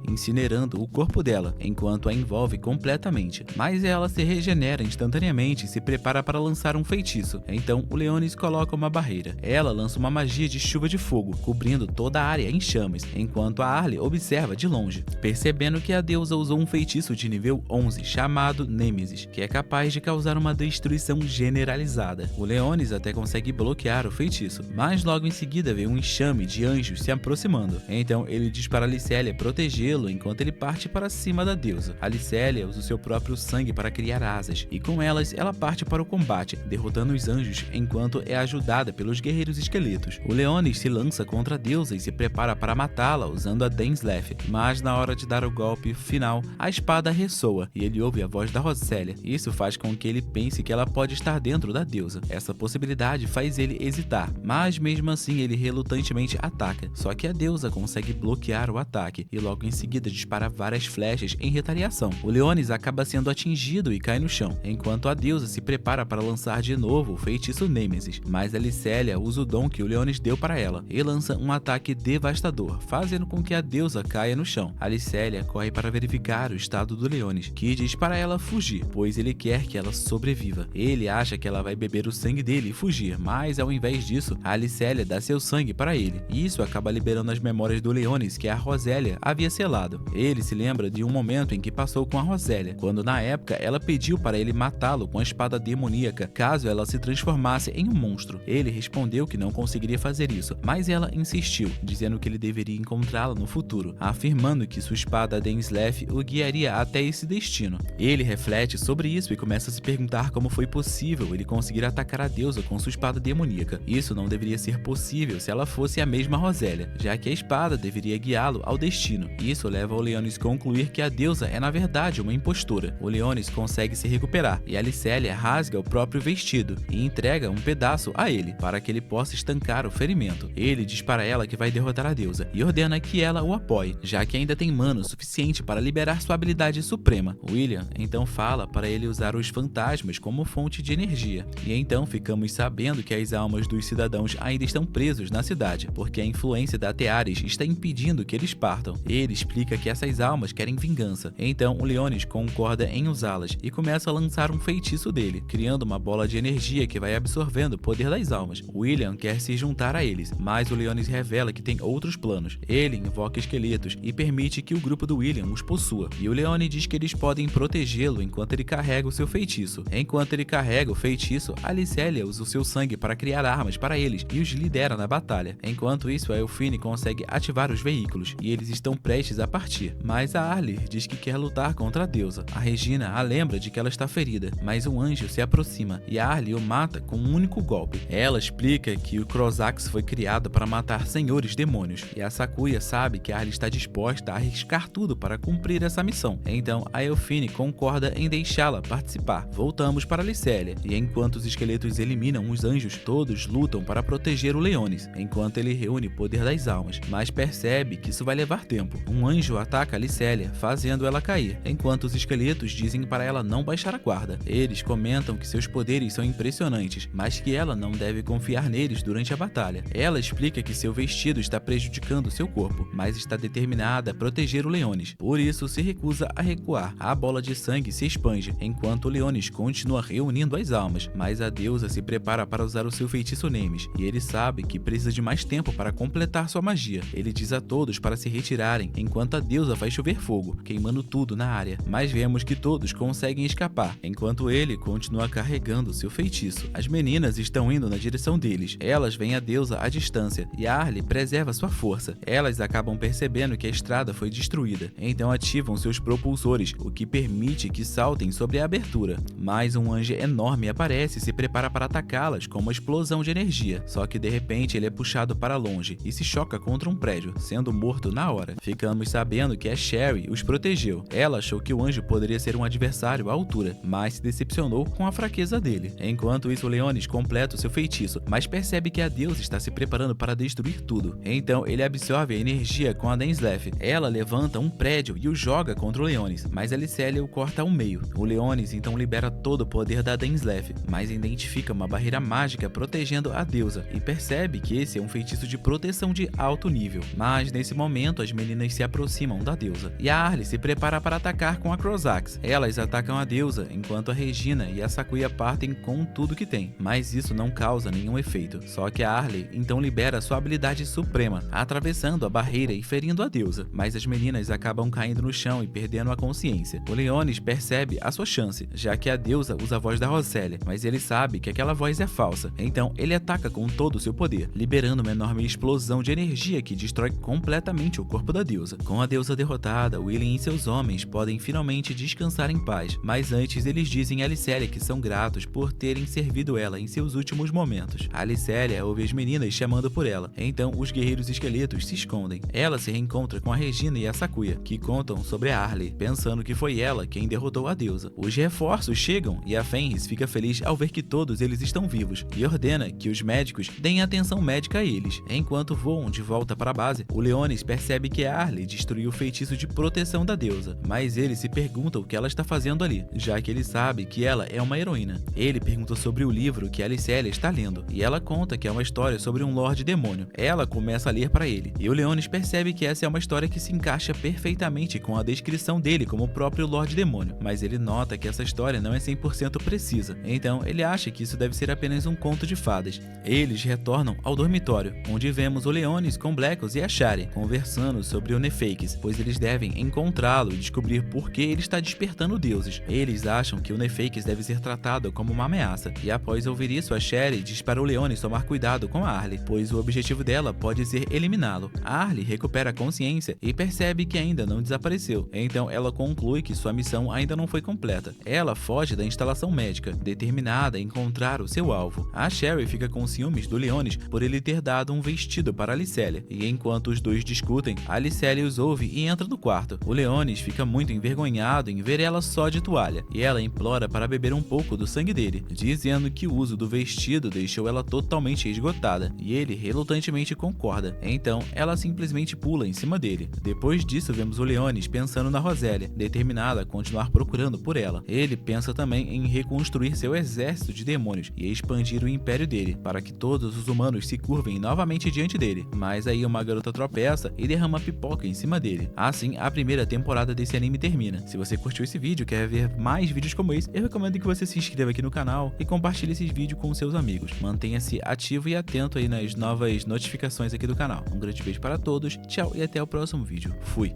incinerando o corpo dela, enquanto a envolve completamente. Mas ela se regenera instantaneamente e se prepara para lançar um feitiço. Então o Leonis coloca uma barreira. Ela lança uma magia de chuva de fogo, cobrindo toda a área em chamas, enquanto a Arlie observa de longe, percebendo que a deusa usou um feitiço de nível 11 chamado Nêmesis, que é capaz de causar uma destruição generalizada. O Leonis até consegue bloquear o feitiço, mas logo em seguida vê um enxame de anjos se aproximando. Então ele diz para Alicélia protegê-lo enquanto ele parte para cima da deusa. Alicélia usa o seu próprio sangue para criar asas, e com elas ela parte para o combate, derrotando os anjos enquanto é ajudada pelos guerreiros esqueletos. O Leonis se lança contra a deusa e se prepara para matá-la usando a Dainsleif, mas na hora de dar o golpe final, a espada ressoa e ele ouve a voz da Rosélia. Isso faz com que ele pense que ela pode estar dentro da deusa. Essa possibilidade faz ele hesitar, mas mesmo assim ele relutantemente ataca, só que a deusa consegue bloquear o ataque e logo em seguida dispara várias flechas em retaliação. O Leonis acaba sendo atingido e cai no chão, enquanto a deusa se prepara para lançar de novo o feitiço Nêmesis, mas Alicélia usa o dom que o Leonis deu para ela e lança um ataque devastador, fazendo com que a deusa caia no chão. Alicélia corre para verificar o estado do Leonis, que diz para ela fugir, pois ele quer que ela sobreviva. Ele acha que ela vai beber o sangue dele e fugir, mas ao invés disso, a Alicélia dá seu sangue para ele, e isso acaba liberando as memórias do Leonis que a Rosélia havia selado. Ele se lembra de um momento em que passou com a Rosélia, quando na época ela pediu para ele matá-lo com a espada demoníaca caso ela se transformasse em um monstro. Ele respondeu que não conseguiria fazer isso, mas ela insistiu, dizendo que ele deveria encontrá-la no futuro, afirmando que sua espada Dainsleif o guiaria até esse destino. Ele reflete sobre isso e começa a se perguntar como foi possível ele conseguir atacar a deusa com sua espada demoníaca. Isso não deveria ser possível se ela fosse a mesma Rosélia, já que a espada deveria guiá-lo ao destino. Isso leva o Leonis a concluir que a deusa é na verdade uma impostora. O Leonis consegue se recuperar e Alicélia rasga o próprio vestido e entrega um pedaço a ele para que ele possa estancar o ferimento. Ele diz para ela que vai derrotar a deusa e ordena que ela o apoie, já que ainda tem mana suficiente para liberar sua habilidade suprema. William então fala para ele usar os fantasmas como fonte de energia, e então ficamos sabendo que as almas dos cidadãos ainda estão presos na cidade, porque a influência da Teares está impedindo que eles partam. Ele explica que essas almas querem vingança, então o Leonis concorda em usá-las e começa a lançar um feitiço dele, criando uma bola de energia que vai absorvendo o poder das almas. William quer se juntar a eles, mas o Leonis revela que tem outros planos. Ele invoca esqueletos e permite que o grupo do William os possua, e o Leone diz que eles podem protegê-lo enquanto ele carrega o seu feitiço. Enquanto ele carrega o feitiço, Alicélia usa o seu sangue para criar armas para eles e os lidera na batalha. Enquanto isso, a Elfine consegue ativar os veículos e eles estão prestes a partir, mas a Arlie diz que quer lutar contra a deusa. A Regina a lembra de que ela está ferida, mas um anjo se aproxima e a Arlie o mata com um único golpe. Ela explica que o Crossax foi criado para matar senhores demônios, e a Sakuya sabe que a Arlie está disposta a arriscar tudo para cumprir essa missão. Então a Elfine concorda em deixá-la participar. Voltamos para Alicélia, e enquanto os esqueletos eliminam os anjos, todos lutam para proteger o Leonis, enquanto ele reúne o poder das almas, mas percebe que isso vai levar tempo. Um anjo ataca Alicélia, fazendo ela cair, enquanto os esqueletos dizem para ela não baixar a guarda. Eles comentam que seus poderes são impressionantes, mas que ela não deve confiar neles durante a batalha. Ela explica que seu vestido está prejudicando seu corpo, mas está determinada a proteger o Leonis. Por isso, se recusa a recuar. A bola de sangue se expande, enquanto o Leonis continua reunindo as almas, mas a deusa se prepara para usar o seu feitiço Nemes, e ele sabe que precisa de mais tempo para completar sua magia. Ele diz a todos para se retirarem, enquanto a deusa faz chover fogo, queimando tudo na área, mas vemos que todos conseguem escapar, enquanto ele continua carregando seu feitiço. As meninas estão indo na direção deles. Elas veem a deusa à distância, e a Arlie preserva sua força. Elas acabam percebendo que a estrada foi destruída, então ativam seus propulsores, o que permite que saltem sobre a abertura. Mas um anjo enorme aparece e se prepara para atacá-las com uma explosão de energia, só que de repente ele é puxado para longe e se choca contra um prédio, sendo morto na hora. Ficamos sabendo que a Sherry os protegeu. Ela achou que o anjo poderia ser um adversário à altura, mas se decepcionou com a fraqueza dele. Enquanto isso, Leonis completa o seu feitiço, mas percebe que a deusa está se preparando para destruir tudo. Então ele absorve a energia com a Dainsleif. Ela levanta um prédio e o joga contra o Leonis, mas a Alicélia o corta ao meio. O Leonis então libera todo o poder da Dainsleif, mas identifica uma barreira mágica protegendo a deusa e percebe que esse é um feitiço de proteção de alto nível. Mas nesse momento as meninas se aproximam da deusa e a Arlie se prepara para atacar com a Crossaxe. Elas atacam a deusa enquanto a Regina e a Sakuya partem com tudo que tem, mas isso não causa nenhum efeito. Só que a Arlie então libera sua habilidade suprema, atravessando a barreira e ferindo a deusa, mas as meninas acabam caindo no chão e perdendo a consciência. O Leonis percebe a sua chance, já que a deusa usa a voz da Rosélia, mas ele sabe que aquela voz é falsa, então ele ataca com todo o seu poder, liberando uma enorme explosão de energia que destrói completamente o corpo da deusa. Com a deusa derrotada, William e seus homens podem finalmente descansar em paz, mas antes eles dizem a Alicélia que são gratos por terem servido ela em seus últimos momentos. A Alicélia ouve as meninas chamando por ela, então os guerreiros esqueletos se escondem. Ela se reencontra com a Regina e a Sakuya, que contam sobre a Arlie, pensando que foi ela quem derrotou a deusa. Os reforços chegam e a Fenris fica feliz ao ver que todos eles estão vivos e ordena que os médicos deem atenção médica a eles. Enquanto voam de volta para a base, o Leonis percebe que a Arlie destruiu o feitiço de proteção da deusa, mas ele se pergunta o que ela está fazendo ali, já que ele sabe que ela é uma heroína. Ele pergunta sobre o livro que a Alicélia está lendo, e ela conta que é uma história sobre um Lorde Demônio. Ela começa a ler para ele, e o Leonis percebe que essa é uma história que se encaixa perfeitamente com a descrição dele como o próprio Lorde Demônio, mas ele nota que essa história não é 100% precisa, então ele acha que isso deve ser apenas um conto de fadas. Eles retornam ao dormitório, onde vemos o Leonis com Blackos e a Shari conversando sobre o Nefakes, pois eles devem encontrá-lo e descobrir por que ele está despertando deuses. Eles acham que o Nefakes deve ser tratado como uma ameaça, e após ouvir isso, a Shari diz para o Leonis tomar cuidado com a Arlie, pois o objetivo dela pode ser eliminá-lo. A Arlie recupera a consciência e percebe que ainda não desapareceu, então ela conclui que sua missão ainda não foi completa. Ela foge da instalação médica, determinada a encontrar o seu alvo. A Shari fica com ciúmes do Leonis por ele ter dado um vestido para Alicélia, e enquanto os dois discutem, Alicélia os ouve e entra no quarto. O Leonis fica muito envergonhado em ver ela só de toalha, e ela implora para beber um pouco do sangue dele, dizendo que o uso do vestido deixou ela totalmente esgotada, e ele relutantemente concorda. Então ela simplesmente pula em cima dele. Depois disso, vemos o Leonis pensando na Rosélia, determinada a continuar procurando por ela. Ele pensa também em reconstruir seu exército de demônios e expandir o império dele, para que todos os humanos se curvem novamente diante dele. Mas aí uma garota tropeça e derrama pipoca em cima dele. Assim, a primeira temporada desse anime termina. Se você curtiu esse vídeo e quer ver mais vídeos como esse, eu recomendo que você se inscreva aqui no canal e compartilhe esses vídeos com seus amigos. Mantenha-se ativo e atento aí nas novas notificações aqui do canal. Um grande beijo para todos, tchau e até o próximo vídeo. Fui!